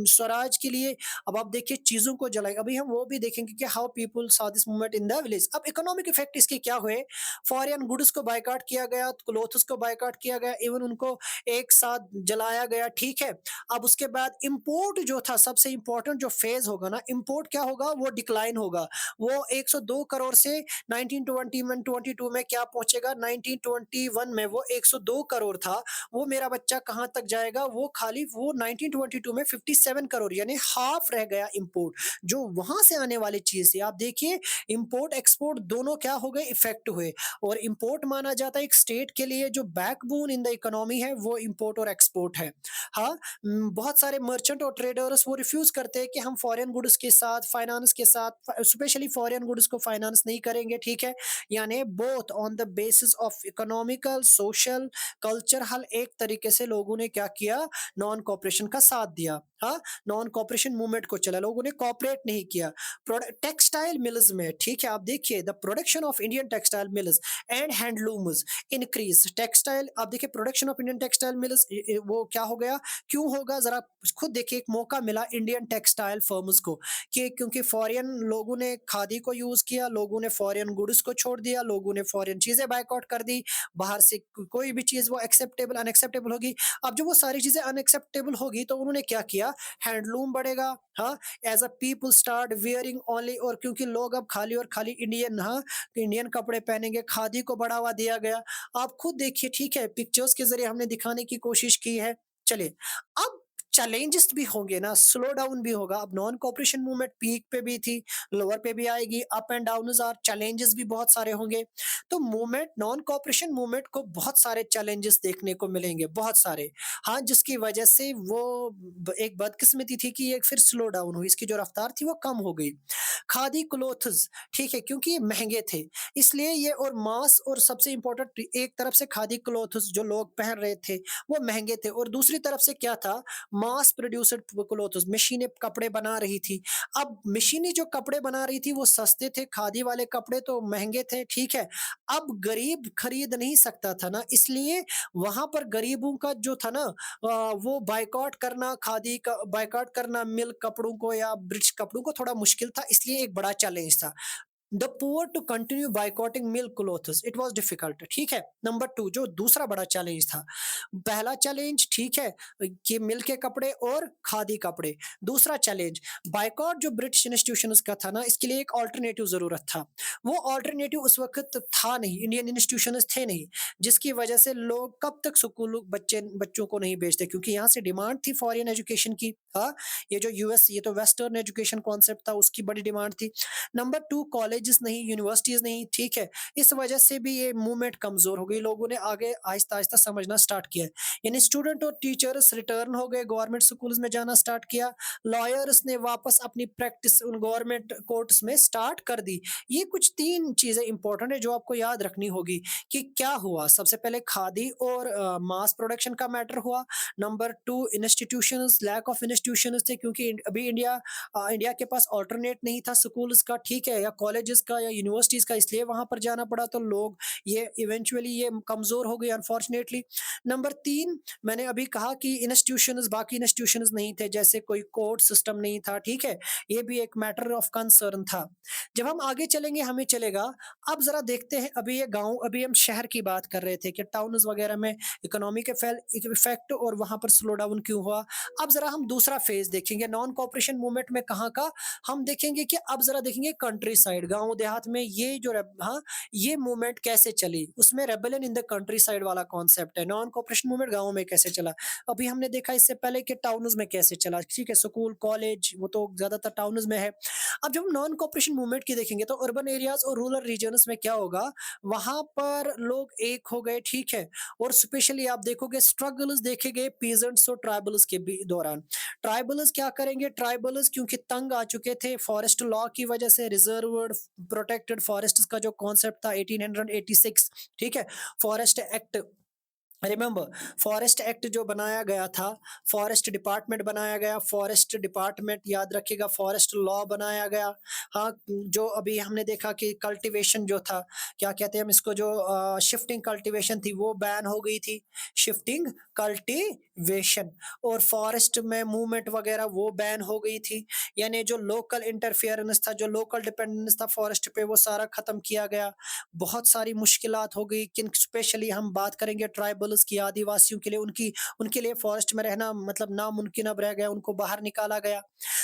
स्वराज के लिए। अब आप देखिए चीजों को जलाए, अभी हम वो भी देखेंगे कि how people saw this movement in the village. अब इकोनॉमिक इफेक्ट इसके क्या हुए, फॉरेन गुड्स को बायकॉट किया गया, क्लोथ्स को बायकॉट किया गया, इवन उनको एक साथ जलाया गया। ठीक है, अब उसके बाद इंपोर्ट जो था, सबसे इंपॉर्टेंट जो फेज होगा ना, इंपोर्ट क्या होगा, वो डिक्लाइन होगा। वो 102 करोड़ से 1922 में क्या पहुंचेगा, 1921 में वो 102 करोड़ था, वो मेरा बच्चा कहां तक जाएगा, वो खाली वो 1922 में 57 करोड़, यानी हाफ रह गया इंपोर्ट। जो वहां से आने वाली चीज थी, आप देखिए इंपोर्ट एक्सपोर्ट दोनों क्या हो गए, इफेक्ट हुए। और इंपोर्ट माना जाता है एक स्टेट के लिए जो बैकबोन इन द इकोनॉमी है, वो इंपोर्ट और एक्सपोर्ट है। हाँ, बहुत सारे मर्चेंट और ट्रेडर्स वो रिफ्यूज करते हैं कि हम फॉरेन गुड्स के साथ फाइनेंस के साथ, स्पेशली फॉरेन गुड्स को फाइनेंस नहीं करेंगे। ठीक है, यानी both on the basis of economical, social, culture, हल एक तरीके से लोगों ने क्या किया, नॉन कॉपरेशन का साथ दिया। हाँ, नॉन कॉपरेशन मूवमेंट को चला, लोगों ने कॉपरेट नहीं किया। टेक्सटाइल मिल्स में, ठीक है, आप देखिए the production of Indian textile mills and handlooms increase. Textile, आप देखिए production of Indian textile mills, वो क्या हो गया, क्यों होगा, जरा खुद देखिए। एक मौका मिला इंडियन टेक्सटाइल फर्म्स को, कि क्योंकि फॉरेन लोगों ने खादी को यूज किया, लोगों ने फॉरेन गुड्स को छोड़ दिया, लोगों ने फॉरेन चीजें बायकॉट कर दी, बाहर से कोई भी चीज वो एक्सेप्टेबल अनएक्सेप्टेबल होगी। अब जो वो सारी चीजें अनएक्सेप्टेबल होगी, तो उन्होंने क्या किया, हैंडलूम बढ़ेगा। हाँ, as a people start wearing only, और क्योंकि लोग अब खाली और खाली इंडियन, हाँ, इंडियन कपड़े पहनेंगे, खादी को बढ़ावा दिया गया। आप खुद देखिए। ठीक है, पिक्चर्स के जरिए हमने दिखाने की कोशिश की है। चलिए, अब चैलेंजेस भी होंगे ना, स्लो डाउन भी होगा। अब नॉन कोऑपरेशन मूवमेंट पीक पे भी थी, लोअर पे भी आएगी, up and downs are, challenges भी बहुत सारे होंगे। तो मूवमेंट, नॉन कोऑपरेशन मूवमेंट को बहुत सारे चैलेंजेस देखने को मिलेंगे, बहुत सारे। हाँ, जिसकी वजह से वो एक बदकिस्मती थी कि ये फिर स्लो डाउन हुई, इसकी जो रफ्तार थी वो कम हो गई। खादी क्लोथ्स, ठीक है, क्योंकि ये महंगे थे, इसलिए ये, और मास, और सबसे इम्पोर्टेंट, एक तरफ से खादी क्लोथ्स जो लोग पहन रहे थे वो महंगे थे, और दूसरी तरफ से क्या था, मास प्रोड्यूस्ड क्लोथ्स, मशीनें कपड़े बना रही थी। अब मशीनें जो कपड़े बना रही थी वो सस्ते थे, खादी वाले कपड़े तो महंगे थे, ठीक है। अब गरीब खरीद नहीं सकता था ना, इसलिए वहां पर गरीबों का जो था ना, वो बायकॉट करना, खादी का बायकॉट करना, मिल्क कपड़ों को या ब्रिटिश कपड़ों को थोड़ा मुश्किल था, इसलिए एक बड़ा चैलेंज था। The poor to continue boycotting mill cloths, it was difficult, ठीक है। नंबर 2 जो दूसरा बड़ा चैलेंज था, पहला चैलेंज, ठीक है, कि मिल के कपड़े और खादी कपड़े। दूसरा चैलेंज, बायकॉट जो ब्रिटिश इंस्टीट्यूशंस का था ना, इसके लिए एक अल्टरनेटिव ज़रूरत था। वो अल्टरनेटिव उस वक़्त था नहीं, इंडियन इंस्टीट्यूशंस थे नहीं, जिसकी वजह से लोग कब तक स्कूल बच्चों को नहीं भेजते, क्योंकि यहाँ से डिमांड थी फॉरेन एजुकेशन की। हाँ, ये जो यूएस, ये तो वेस्टर्न एजुकेशन कॉन्सेप्ट था, उसकी बड़ी डिमांड थी। नंबर 2 कॉलेजेस नहीं, यूनिवर्सिटीज़ नहीं, ठीक है? इस वजह से भी ये मूवमेंट कमज़ोर हो गई, लोगों ने आगे आहिस्ता-आहिस्ता समझना स्टार्ट किया है। यानी स्टूडेंट और टीचर्स रिटर्न हो गए, गवर्नमेंट स्कूल्स में जाना स्टार्ट किया, लॉयर्स ने वापस अपनी प्रैक्टिस उन गवर्नमेंट कोर्ट्स में स्टार्ट कर दी। ये कुछ 3 चीज़ें इंपॉर्टेंट है जो आपको याद रखनी होगी कि क्या हुआ। सबसे पहले खादी और मास प्रोडक्शन का मैटर हुआ। Number 2 institutions, lack of institutions थे, क्योंकि अभी इंडिया के पास अल्टरनेट नहीं था स्कूल्स का, ठीक है, या कॉलेजेस का या यूनिवर्सिटीज़ का, इसलिए वहाँ पर जाना पड़ा, तो लोग ये इवेंचुअली ये कमज़ोर हो गए अनफॉर्चुनेटली। नंबर 3 मैंने अभी कहा कि इंस्टीट्यूशंस, बाकी इंस्टीट्यूशंस नहीं थे, जैसे कोई कोर्ट सिस्टम नहीं था, ठीक है? ये भी एक मैटर ऑफ कंसर्न था। जब हम आगे चलेंगे हमें चलेगा, अब ज़रा देखते हैं, अभी ये गाँव, अभी हम शहर की बात कर रहे थे कि टाउन्स वगैरह में इकोनॉमी के इफ़ेक्ट और वहाँ पर स्लो डाउन क्यों हुआ। अब ज़रा हम दूसरा फ़ेज़ देखेंगे नॉन कोऑपरेशन मूवमेंट में, कहाँ का, हम देखेंगे कि अब ज़रा देखेंगे कंट्री साइड, गाँव देहात में ये जो हाँ, ये मूवमेंट कैसे चली, उसमें rebellion in the country side वाला कॉन्सेप्ट है। नॉन कोऑपरेशन मूवमेंट गाँव में कैसे चला। अभी हमने देखा इससे पहले कि टाउन्स में कैसे चला, ठीक है, स्कूल, कॉलेज वो तो ज़्यादातर टाउन्स में है। अब जब हम नॉन कोऑपरेशन मूवमेंट की देखेंगे तो अर्बन एरियाज़ और रूरल रीजन्स में क्या होगा, वहाँ पर लोग एक हो गए, ठीक है, और स्पेशली आप देखोगे स्ट्रगल्स देखे गए पीजेंट्स और ट्राइबल्स के भी दौरान। ट्राइबल्स क्या करेंगे, ट्राइबल्स क्योंकि तंग आ चुके थे फॉरेस्ट लॉ की वजह से, रिजर्व्ड प्रोटेक्टेड फॉरेस्ट का जो कॉन्सेप्ट था 1886, ठीक है, forest act, remember, forest act जो बनाया गया था, फॉरेस्ट डिपार्टमेंट बनाया गया, फॉरेस्ट डिपार्टमेंट याद रखिएगा, फॉरेस्ट लॉ बनाया गया। हाँ, जो अभी हमने देखा कि कल्टीवेशन जो था, क्या कहते हैं हम इसको, जो शिफ्टिंग कल्टीवेशन थी वो बैन हो गई थी, शिफ्टिंग कल्टीवेशन, और फॉरेस्ट में मूवमेंट वगैरह वो बैन हो गई थी। यानी जो लोकल इंटरफेरेंस था, जो लोकल डिपेंडेंस था फॉरेस्ट पे, वो सारा खत्म किया गया। बहुत सारी मुश्किलात हो गई, किन स्पेशली हम बात करेंगे ट्राइबल्स की, आदिवासियों के लिए, उनकी उनके लिए फॉरेस्ट में रहना मतलब नामुमकिन अब रह गया, उनको बाहर निकाला गया।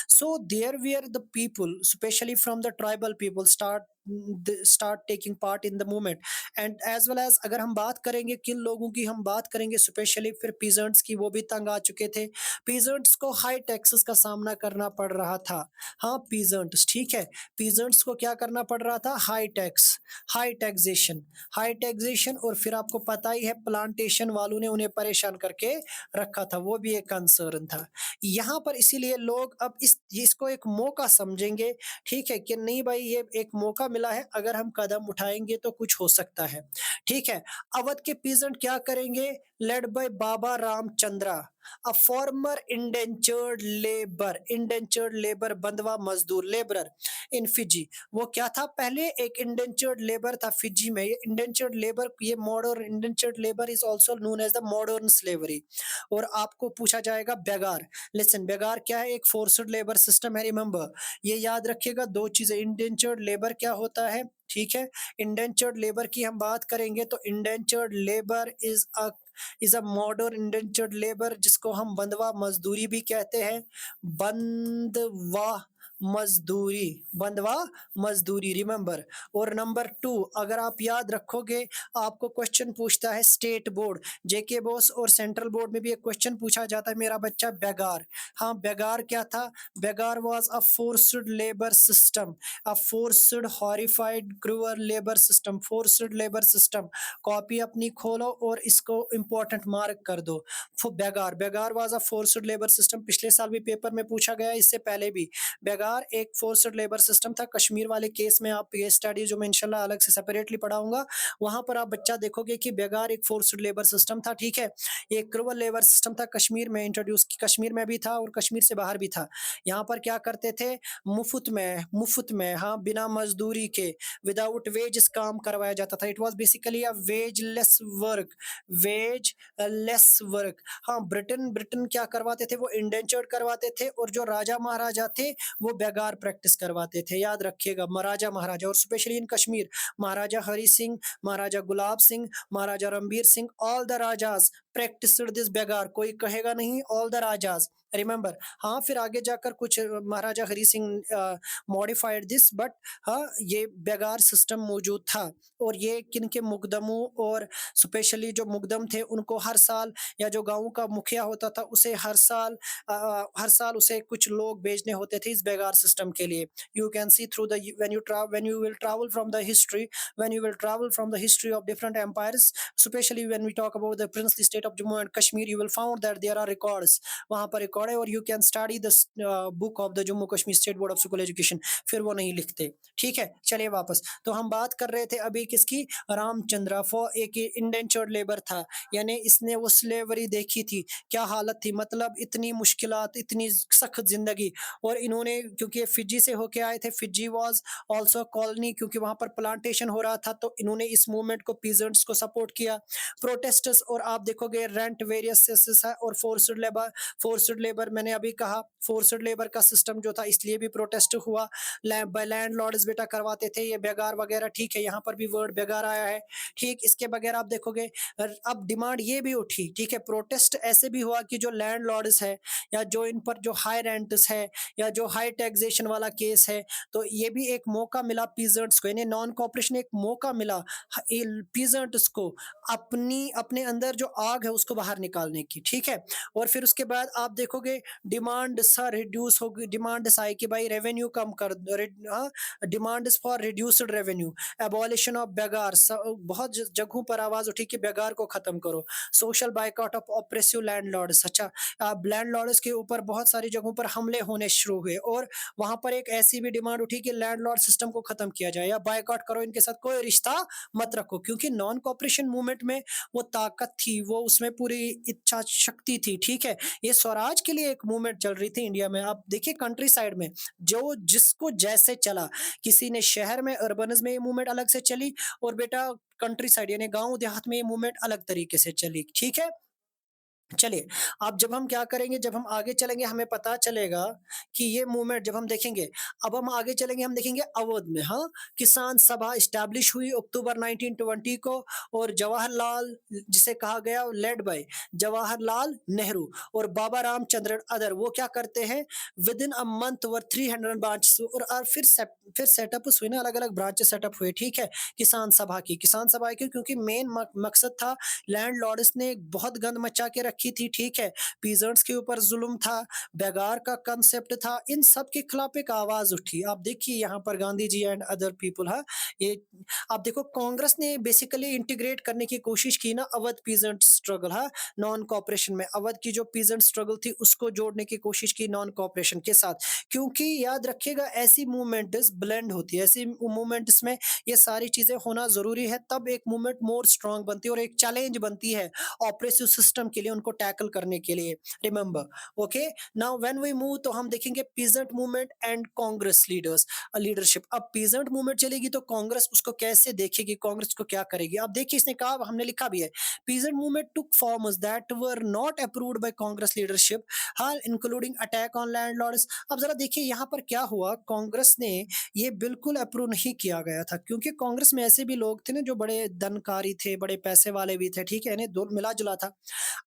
So there were the people specially from the tribal people start taking part in the movement, and as well as अगर हम बात करेंगे किन लोगों की, हम बात करेंगे स्पेशली फिर पीजेंट्स की, वो भी तंग आ चुके थे। पीजेंट्स को हाई टैक्सेस का सामना करना पड़ रहा था। हाँ, पीजेंट्स, ठीक है, पीजेंट्स को क्या करना पड़ रहा था, high tax, high taxation, high taxation, और फिर आपको पता ही है प्लांटेशन वालों ने उन्हें परेशान करके रखा था, वो भी एक कंसर्न था। यहाँ पर इसीलिए लोग अब इसको एक मौका समझेंगे, ठीक है, कि नहीं भाई ये एक मौका मिला है, अगर हम कदम उठाएंगे तो कुछ हो सकता है, ठीक है। अवध के पीजेंट क्या करेंगे, led by Baba Ramchandra, a former indentured labour, बंधवा मजदूर, लेबरर इन फिजी। वो क्या था, पहले एक इंडेंचर्ड लेबर था फिजी में। ये इंडेंचर्ड लेबर, ये modern indentured labour is also known as the modern slavery. और आपको पूछा जाएगा बेगार, लिसन, बेगार क्या है, एक फोर्स्ड लेबर सिस्टम है, रिमेंबर, ये याद रखिएगा। दो चीजें, इंडेंचर्ड लेबर क्या होता है, ठीक है, इंडेंचर्ड लेबर की हम बात करेंगे तो indentured labour is a modern indentured labour, जिसको हम बंधवा मजदूरी भी कहते हैं, बंधवा मजदूरी, बंधवा मजदूरी, रिमेंबर। और नंबर 2, अगर आप याद रखोगे, आपको क्वेश्चन पूछता है स्टेट बोर्ड, जेके बॉस और सेंट्रल बोर्ड में भी एक क्वेश्चन पूछा जाता है, मेरा बच्चा बेगार। हाँ, बेगार क्या था? Begar was a forced labour system, a forced horrified cruel labour system, forced labour system. Copy अपनी खोलो और इसको इंपॉर्टेंट मार्क कर दो। Begar, begar was a forced labour system, पिछले साल भी पेपर में पूछा गया, इससे पहले भी। बेगार एक फोर्स्ड लेबर सिस्टम था। कश्मीर वाले केस में आप केस स्टडी जो मैं इंशाल्लाह अलग से सेपरेटली पढ़ाऊंगा, वहां पर आप बच्चा देखोगे कि बेगार एक फोर्स्ड लेबर सिस्टम था, ठीक है। ये क्रूअल लेबर सिस्टम था, कश्मीर में इंट्रोड्यूस, कश्मीर में भी था और कश्मीर से बाहर भी था। यहाँ पर क्या करते थे? मुफ्त में, हाँ, बिना मजदूरी के, विदाउट वेज काम करवाया जाता था। It was basically a wage less work, wage less work. हाँ, ब्रिटेन ब्रिटेन क्या करवाते थे? वो इंडेंचर्ड करवाते थे, और जो राजा महाराजा थे वो बेगार प्रैक्टिस करवाते थे, याद रखिएगा, महाराजा महाराजा। और specially in Kashmir, Maharaja Hari Singh, Maharaja Gulab Singh, Maharaja Ranbir Singh, all the rajas practised this begar. कोई कहेगा नहीं ऑल द राजाज, रिमेंबर। हाँ, फिर आगे जाकर कुछ Maharaja Hari Singh modified this, but हाँ, ये बेगार सिस्टम मौजूद था। और ये किनके मुकदमों, और स्पेशली जो मुकदम थे उनको हर साल, या जो गांव का मुखिया होता था उसे हर साल उसे कुछ लोग भेजने होते थे इस बेगार सिस्टम के लिए। You can see through the, when you will travel from the history, when you will travel from the history of different empires, especially when we talk about the princely state of Jammu and Kashmir, you will found that there are records, वहां पर record है। और you can study the book of the Jammu Kashmir state board of school education, फिर वो नहीं लिखते, ठीक है। चलिए वापस, तो हम बात कर रहे थे अभी किसकी? रामचंद्र। फॉर एक इंडेंचर्ड लेबर था, यानी इसने वो स्लेवरी देखी थी, क्या हालत थी, मतलब इतनी मुश्किलात, इतनी सख्त जिंदगी। और इन्होंने, क्योंकि ये फिजी से होके आए थे, फिजी वाज आल्सो कॉलोनी, क्योंकि वहां पर प्लांटेशन हो रहा था, तो इन्होंने इस मूवमेंट को, पीजेंट्स को सपोर्ट किया, प्रोटेस्टर्स। और आप देखोगे रेंट वेरियस है, और फोर्स्ड लेबर मैंने अभी कहा, फोर्स्ड लेबर का सिस्टम जो था, इसलिए भी प्रोटेस्ट हुआ। लैंड लॉर्ड्स बेटा करवाते थे ये बेगार वगैरह, ठीक है। यहाँ पर भी वर्ड बेगार आया है, ठीक। इसके बगैर आप देखोगे, अब डिमांड ये भी उठी, ठीक है। प्रोटेस्ट ऐसे भी हुआ कि जो लैंड लॉर्ड्स है, या जो इन पर जो हाई रेंट्स है, या जो हाई टैक्सेशन वाला केस है, तो ये भी एक मौका मिला पीजेंट्स को, यानी नॉन कॉपरेशन एक मौका मिला पीजेंट्स को अपनी अपने अंदर जो आग है उसको बाहर निकालने की, ठीक है। और फिर उसके बाद आप देखोगे डिमांड सा रिड्यूस होगी, डिमांड आई कि भाई रेवेन्यू कम कर, demand for reduced revenue, abolition of begar. बहुत जगहों पर आवाज उठी कि बेगार को खत्म करो। Social boycott of oppressive landlords, अच्छा, लैंडलॉर्ड्स के ऊपर बहुत सारी जगहों पर हमले होने शुरू हुए, और वहां पर एक ऐसी भी डिमांड उठी कि लैंडलॉर्ड सिस्टम को खत्म किया जाए, या बाइकआउट करो, इनके साथ कोई रिश्ता मत रखो। क्योंकि नॉन कॉपरेशन मूवमेंट में वो ताकत थी, वो उसमें पूरी इच्छा शक्ति थी, ठीक है। ये स्वराज के लिए एक मूवमेंट चल रही थी इंडिया में। आप देखिए कंट्री साइड में जो जिसको जैसे चला, किसी ने शहर में अर्बनस में ये मूवमेंट अलग से चली, और बेटा कंट्री साइड यानी गांव देहात में ये मूवमेंट अलग तरीके से चली, ठीक है। चलिए, अब जब हम क्या करेंगे, जब हम आगे चलेंगे हमें पता चलेगा कि ये मूवमेंट जब हम देखेंगे, अब हम आगे चलेंगे, हम देखेंगे अवध में, हाँ, किसान सभा इस्टेब्लिश हुई अक्टूबर 1920 को, और जवाहरलाल, जिसे कहा गया लेड बाय जवाहरलाल नेहरू और बाबा रामचंद्रन अदर, वो क्या करते हैं, with in a month were 300 branch, और फिर सेटअप हुए ना, अलग अलग ब्रांचेस सेटअप हुए, ठीक है। किसान सभा की, क्योंकि मेन मकसद था, लैंडलॉर्ड्स ने बहुत गंद मचा के रखी थी, ठीक है। पीजेंट्स के ऊपर जुल्म था, बेगार का कंसेप्ट था, इन सब के खिलाफ एक आवाज उठी। आप देखिए यहाँ पर Gandhi ji and other people, हाँ, ये आप देखो कांग्रेस ने बेसिकली इंटीग्रेट करने की कोशिश की ना अवध पीजेंट स्ट्रगल, हाँ, नॉन कॉपरेशन में। अवध की जो पीजेंट स्ट्रगल थी उसको जोड़ने की कोशिश की नॉन कॉपरेशन के साथ, क्योंकि याद रखिएगा ऐसी मूवमेंट्स ब्लेंड होती है, ऐसी मूवमेंट्स में ये सारी चीजें होना जरूरी है, तब एक मूवमेंट मोर स्ट्रांग बनती है और एक चैलेंज बनती है ऑपरेसिव सिस्टम के लिए, उनको टैकल करने के लिए, remember. Okay, now when we move, तो हम देखेंगे peasant movement and Congress leadership. अब पीजेंट मूवमेंट चलेगी तो कांग्रेस उसको कैसे देखेगी, कांग्रेस को क्या करेगी। अब देखिए इसने कहा, हमने लिखा भी है, peasant movement took forms that were not approved by Congress leadership, hall including attack on landlords. अब जरा देखिए यहाँ पर क्या हुआ, कांग्रेस ने ये बिल्कुल अप्रूव नहीं किया गया था, क्योंकि कांग्रेस में ऐसे भी लोग थे ना जो बड़े धनकारी थे, बड़े पैसे वाले भी थे, ठीक है, यानी दो मिला जुला था।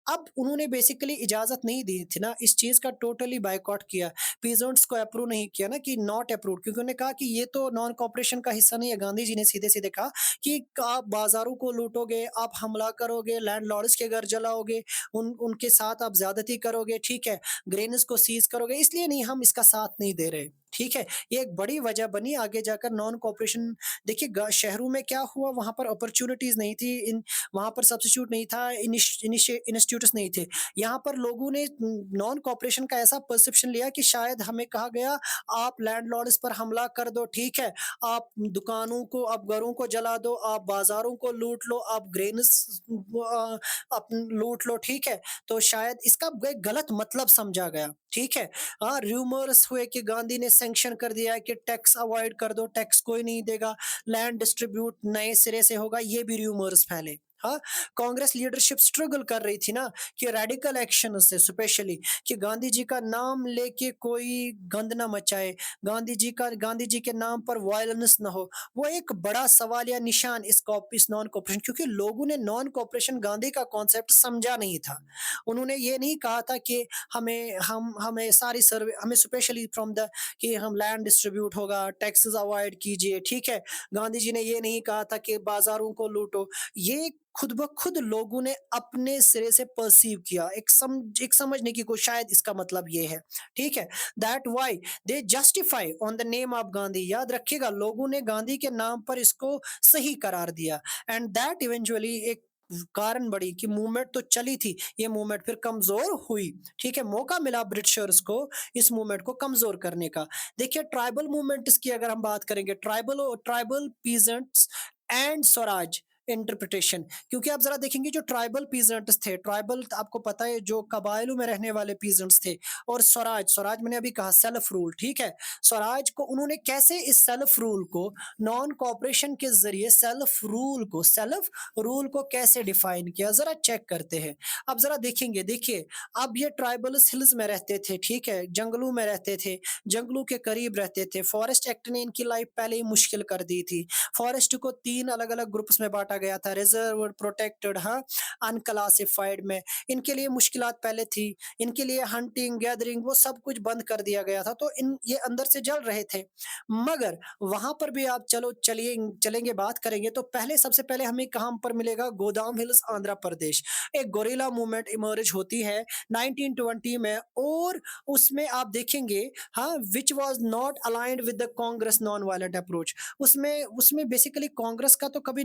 अब उन्होंने बेसिकली इजाज़त नहीं दी थी ना, इस चीज़ का टोटली बायकॉट किया। पीज़न्ट्स को अप्रूव नहीं किया ना कि नॉट अप्रूव्ड, क्योंकि उन्होंने कहा कि ये तो नॉन कोऑपरेशन का हिस्सा नहीं है। गांधी जी ने सीधे-सीधे कहा कि आप बाज़ारों को लूटोगे, आप हमला करोगे, लैंडलॉर्ड्स के घर जलाओगे, उनके साथ आप ज़्यादती करोगे, ठीक है? ग्रेन्स को सीज़ करोगे, इसलिए नहीं, हम इसका साथ नहीं दे रहे, ठीक है? ये एक बड़ी वजह बनी आगे जाकर नॉन कोऑपरेशन। देखिए शहरों में क्या हुआ, वहाँ पर अपॉर्च्युनिटीज़ नहीं थी, वहाँ पर सब्स्टिट्यूट नहीं था, इंस्टीट्यूट्स नहीं थे। यहाँ पर लोगों ने नॉन कोऑपरेशन का ऐसा परसेप्शन लिया कि शायद हमें कहा गया, आप लैंडलॉर्ड्स पर हमला कर दो, ठीक है? आप दुकानों को, आप घरों को जला दो, आप बाज़ारों को लूट लो, आप ग्रेन्स आप लूट लो, ठीक है? तो शायद इसका एक गलत मतलब समझा गया, ठीक है? हाँ, रूमर्स हुए कि गांधी ने सैंक्शन कर दिया है कि टैक्स अवॉइड कर दो, टैक्स कोई नहीं देगा, लैंड डिस्ट्रीब्यूट नए सिरे से होगा, ये भी रूमर्स फैले। हाँ, कांग्रेस लीडरशिप स्ट्रगल कर रही थी ना कि रेडिकल एक्शन से, स्पेशली कि गांधी जी का नाम लेके कोई गंद ना मचाए, गांधी जी के नाम पर वायलेंस ना हो। वो एक बड़ा सवाल या निशान इस नॉन कोऑपरेशन, क्योंकि लोगों ने नॉन कोऑपरेशन गांधी का कॉन्सेप्ट समझा नहीं था। उन्होंने ये नहीं कहा था कि हमें सारी सर्वे, हमें स्पेशली फ्रॉम द कि हम लैंड डिस्ट्रीब्यूट होगा, टैक्सेस अवॉइड कीजिए, ठीक है? गांधी जी ने ये नहीं कहा था कि बाजारों को लूटो। ये खुद ब खुद लोगों ने अपने सिरे से पर्सीव किया, एक समझने की कोशिश, शायद इसका मतलब ये है, ठीक है? That why they justify on the name of Gandhi. याद रखिएगा, लोगों ने गांधी के नाम पर इसको सही करार दिया, एंड दैट इवेंचुअली एक कारण बड़ी कि मूवमेंट तो चली थी, ये मूवमेंट फिर कमजोर हुई, ठीक है? मौका मिला ब्रिटिशर्स को इस मूवमेंट को कमजोर करने का। देखिए ट्राइबल मूवमेंट्स की अगर हम बात करेंगे, tribal tribal peasants and Swaraj interpretation, क्योंकि आप जरा देखेंगे जो ट्राइबल पीजेंट्स थे, ट्राइबल आपको पता है जो कबायलों में रहने वाले पीजेंट्स थे, और स्वराज, स्वराज मैंने अभी कहा सेल्फ रूल, ठीक है? स्वराज को उन्होंने कैसे इस सेल्फ रूल को नॉन कॉपरेशन के जरिए सेल्फ रूल को कैसे डिफाइन किया, जरा चेक करते हैं। अब जरा देखेंगे, देखिए अब ये ट्राइबल्स हिल्स में रहते थे, ठीक है? जंगलों में रहते थे, जंगलों के करीब रहते थे। फॉरेस्ट एक्ट ने इनकी लाइफ पहले ही मुश्किल कर दी थी। फॉरेस्ट को 3 अलग-अलग ग्रुप्स में बाँटा गया था, रिजर्व, प्रोटेक्टेड, हाँ, अनक्लासिफाइड में। इनके लिए मुश्किलात पहले थी, इनके लिए हंटिंग, गैदरिंग वो सब कुछ बंद कर दिया गया था, तो इन ये अंदर से जल रहे थे। मगर वहाँ पर भी आप चलेंगे, बात करेंगे तो पहले, सबसे पहले हमें कहाँ पर मिलेगा? गोदाम हिल्स, आंध्र प्रदेश। एक गोरिल्ला मूवमेंट इमर्ज होती है 1920 में, और उसमें आप देखेंगे, हाँ, which was not aligned with the Congress non violent approach. उसमें उसमें बेसिकली कांग्रेस का तो कभी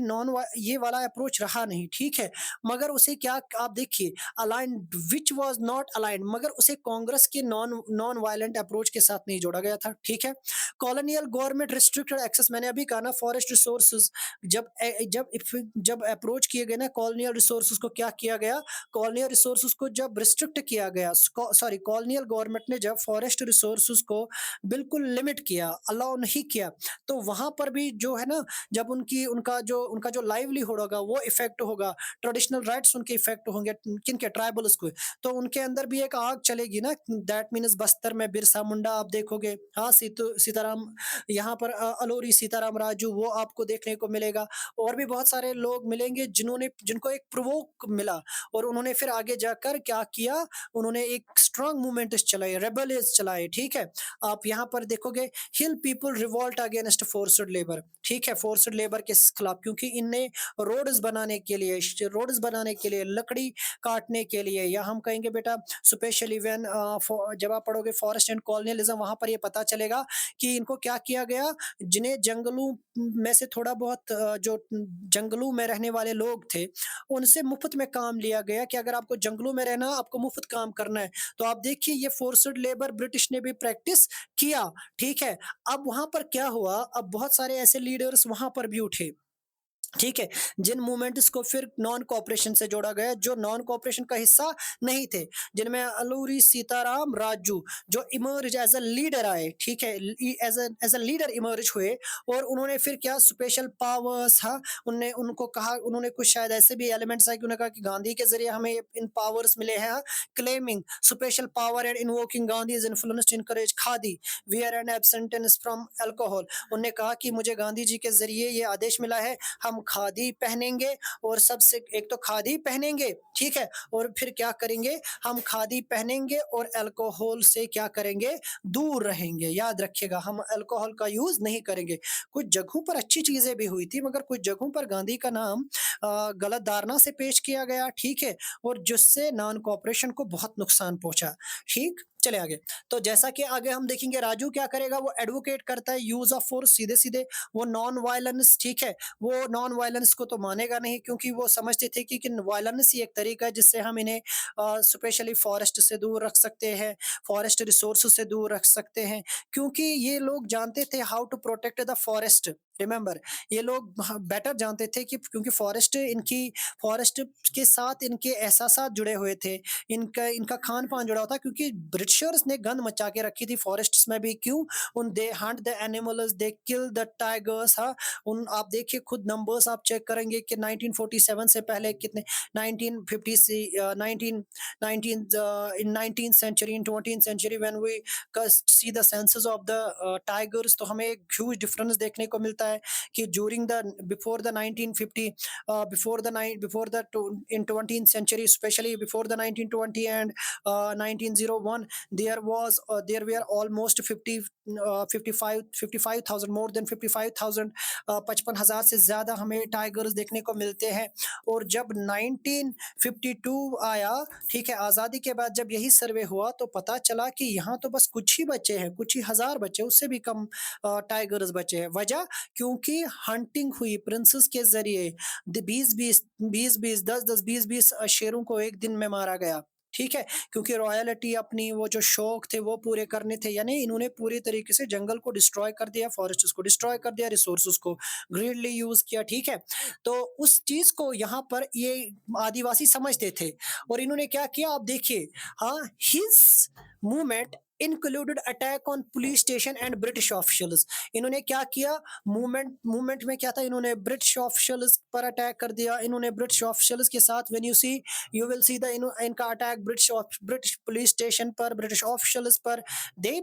ये वाला अप्रोच रहा नहीं, ठीक है? मगर उसे क्या, आप देखिए, aligned, which was not aligned, मगर उसे कांग्रेस के नॉन नॉन वायलेंट अप्रोच के साथ नहीं जोड़ा गया था, ठीक है? कॉलोनियल गवर्नमेंट रिस्ट्रिक्टेड एक्सेस, मैंने अभी कहा ना, फॉरेस्ट रिसोर्सेज, जब अप्रोच किए गए ना कॉलोनियल रिसोर्सेज को, क्या किया गया? कॉलोनियल रिसोर्सेज को जब रिस्ट्रिक्ट किया गया, सॉरी, कॉलोनियल गवर्नमेंट ने जब फॉरेस्ट रिसोर्सेज को बिल्कुल लिमिट किया, अलाउ नहीं किया, तो वहां पर भी जो है ना, जब उनका जो लाइवलीहुड होगा वो इफेक्ट होगा, ट्रेडिशनल राइट्स उनके इफेक्ट होंगे, किनके? ट्राइबल्स को। तो उनके अंदर भी एक आग चलेगी ना, दैट मीन्स बस्तर में बिरसा मुंडा आप देखोगे, हाँ, सीताराम, यहाँ पर अलोरी सीताराम राजू, वो आपको देखने को मिलेगा, और भी बहुत सारे लोग मिलेंगे जिनको एक प्रोवोक मिला, और उन्होंने फिर आगे जाकर क्या किया? उन्होंने एक स्ट्रांग मूवमेंट चलाई, रेबेलियस चलाए, ठीक है? आप यहाँ पर देखोगे, hill people revolt against forced labour, ठीक है? फोर्स्ड लेबर के खिलाफ, क्योंकि इनने रोड्स बनाने के लिए, लकड़ी काटने के लिए, या हम कहेंगे बेटा स्पेशली व्हेन जब आप पढ़ोगे फॉरेस्ट एंड कॉलोनियलिज्म, वहां पर ये पता चलेगा कि इनको क्या किया गया, जिन्हें जंगलों में से थोड़ा बहुत जो जंगलों में रहने वाले लोग थे, उनसे मुफ्त में काम लिया गया कि अगर आपको जंगलों में रहना, आपको मुफ्त काम करना है। तो आप देखिए, ये फोर्स्ड लेबर ब्रिटिश ने भी प्रैक्टिस किया, ठीक है? अब वहां पर क्या हुआ? अब बहुत सारे ऐसे लीडर्स वहां पर भी उठे, ठीक है? जिन मूवमेंट्स को फिर नॉन कोऑपरेशन से जोड़ा गया, जो नॉन कोऑपरेशन का हिस्सा नहीं थे, जिनमें अलूरी सीताराम राजू जो इमर्ज एज अ लीडर आए, ठीक है? एज अ लीडर इमर्ज हुए, और उन्होंने फिर क्या, स्पेशल पावर्स, हाँ, उन्होंने उनको कहा, उन्होंने कुछ शायद ऐसे भी एलिमेंट्स आए कि उन्होंने कहा कि गांधी के जरिए हमें इन पावर्स मिले हैं, claiming special power and invoking Gandhi's influence to encourage khadi, wear and abstinence from alcohol. उन्होंने कहा कि मुझे गांधी जी के जरिए ये आदेश मिला है, हम हम खादी पहनेंगे और सबसे एक तो खादी पहनेंगे, ठीक है? और फिर क्या करेंगे, हम खादी पहनेंगे और अल्कोहल से क्या करेंगे, दूर रहेंगे। याद रखिएगा, हम अल्कोहल का यूज़ नहीं करेंगे। कुछ जगहों पर अच्छी चीज़ें भी हुई थी, मगर कुछ जगहों पर गांधी का नाम गलत धारणा से पेश किया गया, ठीक है? और जिससे नॉन कोऑपरेशन को बहुत नुकसान पहुँचा, ठीक? चलिए आगे। तो जैसा कि आगे हम देखेंगे, राजू क्या करेगा, वो एडवोकेट करता है यूज़ ऑफ फोर्स, सीधे-सीधे वो नॉन वायलेंस, ठीक है? वो नॉन वायलेंस को तो मानेगा नहीं, क्योंकि वो समझते थे कि वायलेंस ही एक तरीका है जिससे हम इन्हें स्पेशली फॉरेस्ट से दूर रख सकते हैं, फॉरेस्ट रिसोर्स से दूर रख सकते हैं, क्योंकि ये लोग जानते थे how to protect the forest. Remember, ये लोग बेटर जानते थे कि क्योंकि फॉरेस्ट के साथ इनके एहसासात जुड़े हुए थे, इनका इनका खान-पान जुड़ा हुआ था, क्योंकि ब्रिटिशर्स ने गंद मचा के रखी थी फॉरेस्ट्स में भी। क्यों? उन दे Hunt the animals, they kill the tigers, हाँ। उन आप देखिए खुद नंबर्स आप चेक करेंगे कि 1947 से पहले कितने, 1950 से 19 in 19th century, in 20th century when we see the census of the tigers, तो हमें एक ह्यूज डिफरेंस देखने को मिलता है कि during the before the 1950, before the in 20th century, especially before the 1920 and 1901, there were almost 55,000, more than 55,000, 55,000 से ज्यादा हमें टाइगर्स देखने को मिलते हैं। और जब 1952 आया, ठीक है, आज़ादी के बाद जब यही सर्वे हुआ, तो पता चला कि यहाँ तो बस कुछ ही बचे हैं, कुछ ही हज़ार बचे, उससे भी कम टाइगर्स बचे हैं। वजह? क्योंकि हंटिंग हुई प्रिंसेस के ज़रिए, द 20-20 10-10 20-20 शेरों को एक दिन में मारा गया, ठीक है? क्योंकि रॉयल्टी अपनी वो जो शौक थे वो पूरे करने थे, यानी इन्होंने पूरी तरीके से जंगल को डिस्ट्रॉय कर दिया, फॉरेस्ट्स को डिस्ट्रॉय कर दिया, रिसोर्सेज को ग्रेटली यूज़ किया, ठीक है? तो उस चीज़ को यहाँ पर ये आदिवासी समझते थे, और इन्होंने क्या किया आप देखिए, हाँ, his movement included attack on police station and British officials. इन्होंने क्या किया, मूवमेंट में क्या था, इन्होंने ब्रिटिश ऑफिशियल्स पर अटैक कर दिया। इन्होंने ब्रिटिश ऑफिशियल्स के साथ, when you will see the इनका अटैक ब्रिटिश पुलिस स्टेशन पर, ब्रिटिश ऑफिशियल्स पर। दे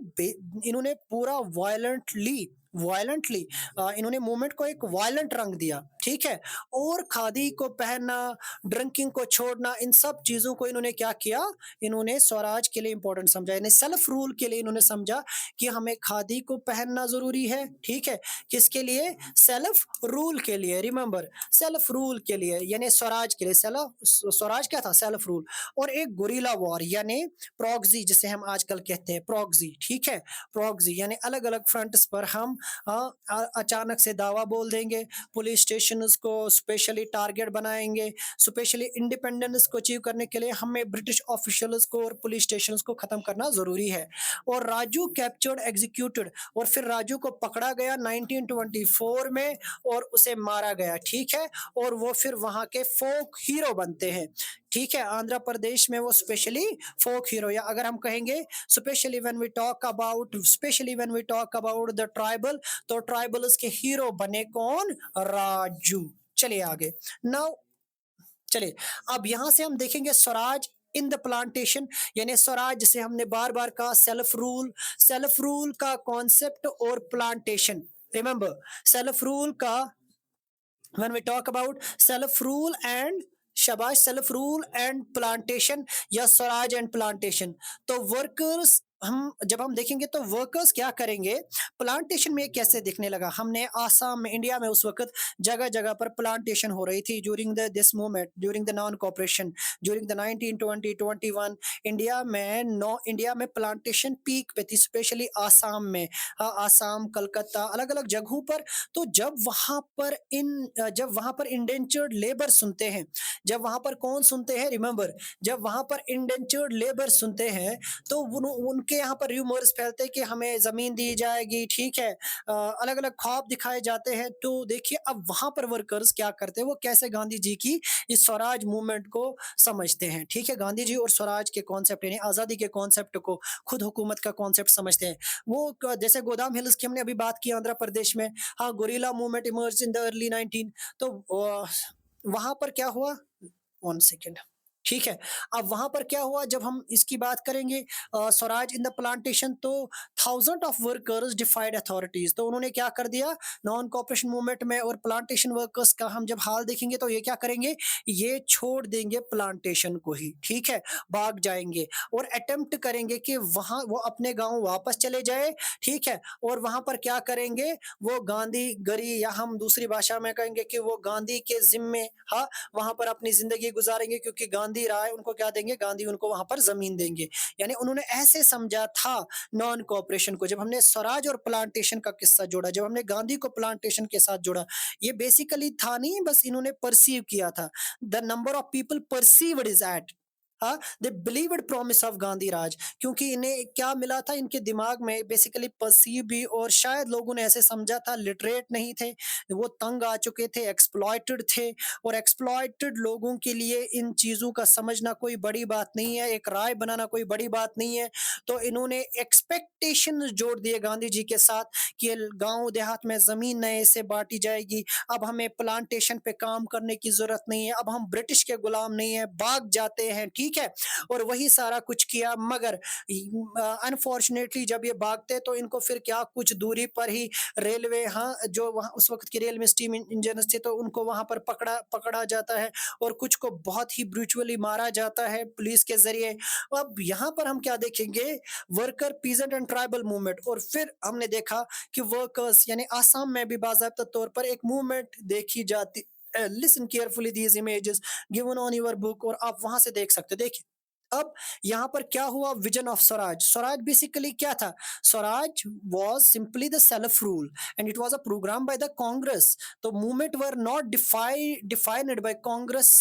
इन्होंने पूरा वायलेंटली इन्होंने मूवमेंट को एक वायलेंट रंग दिया, ठीक है? और खादी को पहनना, ड्रिंकिंग को छोड़ना, इन सब चीजों को इन्होंने क्या किया, इन्होंने स्वराज के लिए इंपॉर्टेंट समझा, इन्हें सेल्फ रूल के लिए इन्होंने समझा कि हमें खादी को पहनना जरूरी है, ठीक है? किसके लिए? सेल्फ रूल के लिए। रिमेंबर, सेल्फ रूल के लिए, यानी स्वराज के लिए। स्वराज क्या था? Self rule. और एक गुरिल्ला वॉर, यानी प्रॉक्सी, जिसे हम आजकल कहते हैं प्रॉक्सी, ठीक है? प्रॉक्सी यानी अलग अलग फ्रंट्स पर हम अचानक से दावा बोल देंगे, पुलिस स्टेशन को स्पेशली टारगेट बनाएंगे। स्पेशली इंडिपेंडेंस को अचीव करने के लिए हमें ब्रिटिश ऑफिशियल्स को और पुलिस स्टेशन को खत्म करना जरूरी है। और राजू कैप्चर्ड एग्जीक्यूटेड, और फिर राजू को पकड़ा गया 1924 में और उसे मारा गया, ठीक है? और वो फिर वहां के फोक हीरो बनते हैं, ठीक है? आंध्र प्रदेश में वो स्पेशली फोक हीरो, या अगर हम कहेंगे specially when we talk about the tribal, तो ट्राइबल्स के हीरो बने कौन? राजू। चलिए आगे। नाउ चलिए, अब यहां से हम देखेंगे स्वराज इन द प्लांटेशन, यानी स्वराज जिसे हमने बार बार कहा, सेल्फ रूल का कॉन्सेप्ट और प्लांटेशन। रिमेंबर, सेल्फ रूल का, when we talk about self rule and शाबाश, सेल्फ रूल एंड प्लांटेशन, या स्वराज एंड प्लांटेशन। तो वर्कर्स, जब हम देखेंगे तो वर्कर्स क्या करेंगे, प्लांटेशन में कैसे दिखने लगा। हमने आसाम में, इंडिया में उस वक्त जगह जगह पर प्लांटेशन हो रही थी during the this movement, during the non corporation, during the 1920-21। India में प्लांटेशन पीक पे थी, स्पेशली आसाम में, आसाम, कलकत्ता, अलग अलग जगहों पर। तो जब वहां पर इंडेंचर्ड लेबर सुनते हैं, जब वहां पर कौन सुनते हैं, रिमेंबर, जब वहां पर इंडेंचर्ड लेबर सुनते हैं, तो उनके यहाँ पर र्यूमर्स फैलते हैं कि हमें जमीन दी जाएगी, ठीक है? अलग अलग ख्वाब दिखाए जाते हैं। तो देखिए अब वहां पर वर्कर्स क्या करते हैं, वो कैसे गांधी जी की इस स्वराज मूवमेंट को समझते हैं, ठीक है? गांधी जी और स्वराज के कॉन्सेप्ट, यानी आजादी के कॉन्सेप्ट को, खुद हुकूमत का कॉन्सेप्ट समझते हैं। वो जैसे गोदाम हिल्स की हमने अभी बात की आंध्र प्रदेश में, हाँ, guerrilla movement emerge in the early 19, तो वहां पर क्या हुआ, वन सेकेंड, ठीक है। अब वहाँ पर क्या हुआ जब हम इसकी बात करेंगे स्वराज इन द प्लांटेशन, तो थाउज़ेंड ऑफ वर्कर्स डिफाइड अथॉरिटीज़, तो उन्होंने क्या कर दिया नॉन कोऑपरेशन मूवमेंट में, और प्लांटेशन वर्कर्स का हम जब हाल देखेंगे तो ये क्या करेंगे, ये छोड़ देंगे प्लांटेशन को ही, ठीक है, भाग जाएँगे और अटेम्प्ट करेंगे कि वहाँ वो अपने गाँव वापस चले जाएँ, ठीक है, और वहाँ पर क्या करेंगे, वो गांधीगरी या हम दूसरी भाषा में कहेंगे कि वो गांधी के ज़िम्मे, हाँ, वहाँ पर अपनी ज़िंदगी गुज़ारेंगे क्योंकि गांधी राय उनको क्या देंगे, गांधी उनको वहाँ पर ज़मीन देंगे। यानी उन्होंने ऐसे समझा था नॉन कोऑपरेशन को। जब हमने स्वराज और प्लांटेशन का किस्सा जोड़ा, जब हमने गांधी को प्लांटेशन के साथ जोड़ा, ये बेसिकली था नहीं, बस इन्होंने परसीव किया था। The number of people perceived is at, हाँ, they believed promise of Gandhi Raj, क्योंकि इन्हें क्या मिला था, इनके दिमाग में बेसिकली परसीव भी, और शायद लोगों ने ऐसे समझा था, लिटरेट नहीं थे, वो तंग आ चुके थे, एक्सप्लॉइटेड थे, और एक्सप्लॉइटेड लोगों के लिए इन चीज़ों का समझना कोई बड़ी बात नहीं है, एक राय बनाना कोई बड़ी बात नहीं है। तो इन्होंने एक्सपेक्टेशन जोड़ दिए गांधी जी के साथ कि गांव देहात में ज़मीन नए से बांटी जाएगी, अब हमें प्लांटेशन पे काम करने की ज़रूरत नहीं है, अब हम ब्रिटिश के गुलाम नहीं है, भाग जाते हैं, ठीक है, और वही सारा कुछ किया। मगर अनफॉर्चुनेटली जब ये भागते तो इनको फिर क्या, कुछ दूरी पर ही रेलवे, हाँ, जो वहाँ उस वक्त की रेल में स्टीम इंजन थे, तो उनको वहां पर पकड़ा पकड़ा जाता है, और कुछ को बहुत ही ब्रूचुअली मारा जाता है पुलिस के जरिए। अब यहाँ पर हम क्या देखेंगे, worker peasant and tribal movement, और फिर हमने देखा कि वर्कर्स यानी आसाम में भी बाकायदा तौर पर एक मूवमेंट देखी जाती। Listen carefully these images given on your book, और आप वहां से देख सकते हो। देखिए अब यहाँ पर क्या हुआ, vision of swaraj. Swaraj basically क्या था, swaraj was simply the self rule and it was a programme by the Congress. तो movement were not defined by Congress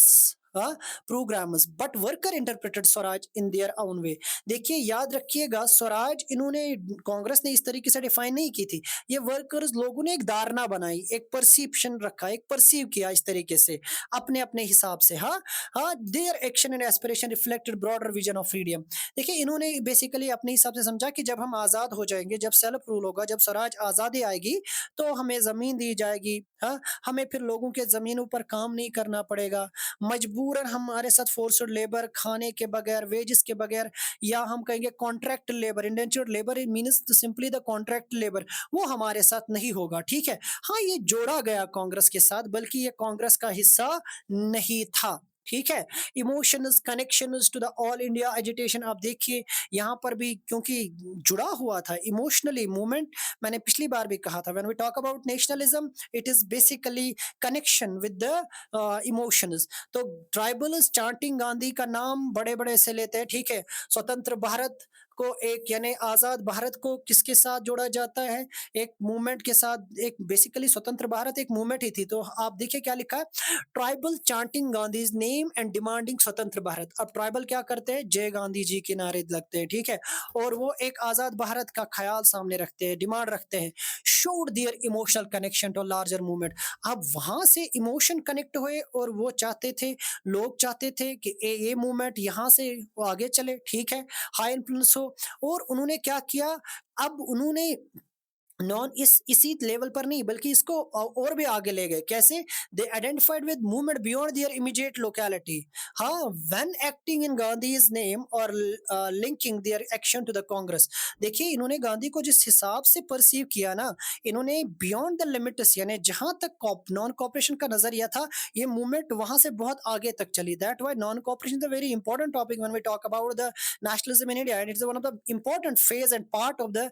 programmers, but worker interpreted swaraj in their own way. देखिए याद रखिएगा, स्वराज इन्होंने, कांग्रेस ने इस तरीके से डिफाइन नहीं की थी, ये वर्कर्स लोगों ने एक धारणा बनाई, एक परसेप्शन रखा, एक परसीव किया इस तरीके से अपने अपने हिसाब से। हाँ, हाँ, their action and aspiration reflected broader vision of freedom. देखिए इन्होंने बेसिकली अपने हिसाब से समझा कि जब हम आज़ाद हो जाएंगे, जब सेल्फ रूल होगा, जब स्वराज आज़ादी आएगी, तो हमें ज़मीन दी जाएगी, हाँ, हमें फिर लोगों के ज़मीनों पर काम नहीं करना पड़ेगा, मजबूरन हमारे साथ फोर्स्ड लेबर, खाने के बगैर, वेजेस के बगैर, या हम कहेंगे contract labour, indentured labour means simply the contract labour, वो हमारे साथ नहीं होगा, ठीक है। हाँ, ये जोड़ा गया कांग्रेस के साथ, बल्कि ये कांग्रेस का हिस्सा नहीं था, ठीक है। Emotions, connections to the all India agitation, आप देखिए यहाँ पर भी क्योंकि जुड़ा हुआ था इमोशनली मूवमेंट। मैंने पिछली बार भी कहा था, when we talk about nationalism, it is basically connection with the emotions. तो ट्राइबल्स चांटिंग गांधी का नाम बड़े बड़े से लेते हैं, ठीक है। स्वतंत्र भारत को एक यानी आजाद भारत को किसके साथ जोड़ा जाता है, एक मूवमेंट के साथ। एक बेसिकली स्वतंत्र भारत एक मूवमेंट ही थी। तो आप देखिए क्या लिखा है, tribal chanting Gandhi's name and demanding स्वतंत्र भारत। अब ट्राइबल क्या करते हैं, जय गांधी जी के नारे लगते हैं, ठीक है, और वो एक आजाद भारत का ख्याल सामने रखते हैं, डिमांड रखते हैं। Showed their emotional connection to larger movement. अब वहां से इमोशन कनेक्ट हुए और वो चाहते थे, लोग चाहते थे कि ये मूवमेंट यहाँ से आगे चले, ठीक है, हाई इन्फ्लुएंस हो। और उन्होंने क्या किया, अब उन्होंने नॉन इसी लेवल पर नहीं बल्कि इसको और भी आगे ले गए। कैसे, they identified with movement beyond their immediate locality. हाँ, when acting in Gandhi's name और linking their action to the Congress. देखिए इन्होंने गांधी को जिस हिसाब से परसीव किया ना, इन्होंने बियॉन्ड द लिमिट्स यानी जहां तक नॉन कॉपरेशन का नजरिया था, ये मूवमेंट वहां से बहुत आगे तक चली। That why non cooperation is a very important topic when we talk about the nationalism in India, and it's one of the important phase and part of the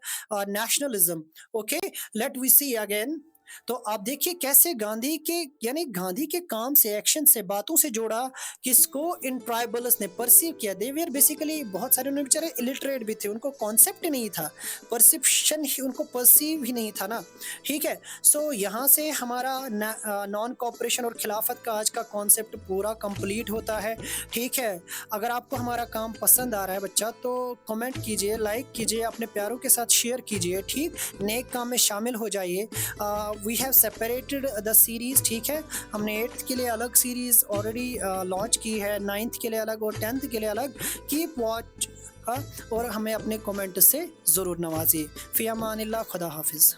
nationalism. Okay, let we see again. तो आप देखिए कैसे गांधी के यानी गांधी के काम से, action से, बातों से जोड़ा, किसको, इन ट्राइबल्स ने परसीव किया। दे वेर बेसिकली, बहुत सारे उन्हें बेचारे इलिटरेट भी थे, उनको कॉन्सेप्ट नहीं था, परसेप्शन ही, उनको परसीव ही नहीं था ना, ठीक है। सो यहाँ से हमारा नॉन कॉपरेशन और खिलाफत का आज का कॉन्सेप्ट पूरा कंप्लीट होता है, ठीक है। अगर आपको हमारा काम पसंद आ रहा है बच्चा, तो कमेंट कीजिए, लाइक कीजिए, अपने प्यारों के साथ शेयर कीजिए, ठीक, नेक काम में शामिल हो जाइए। We have separated the series, ठीक है, हमने 8th के लिए अलग सीरीज ऑलरेडी लॉन्च की है, 9th के लिए अलग और 10th के लिए अलग। कीप वॉच, और हमें अपने कमेंट से ज़रूर नवाजिए। फ़ी अमानिल्लाह, खुदा हाफिज़।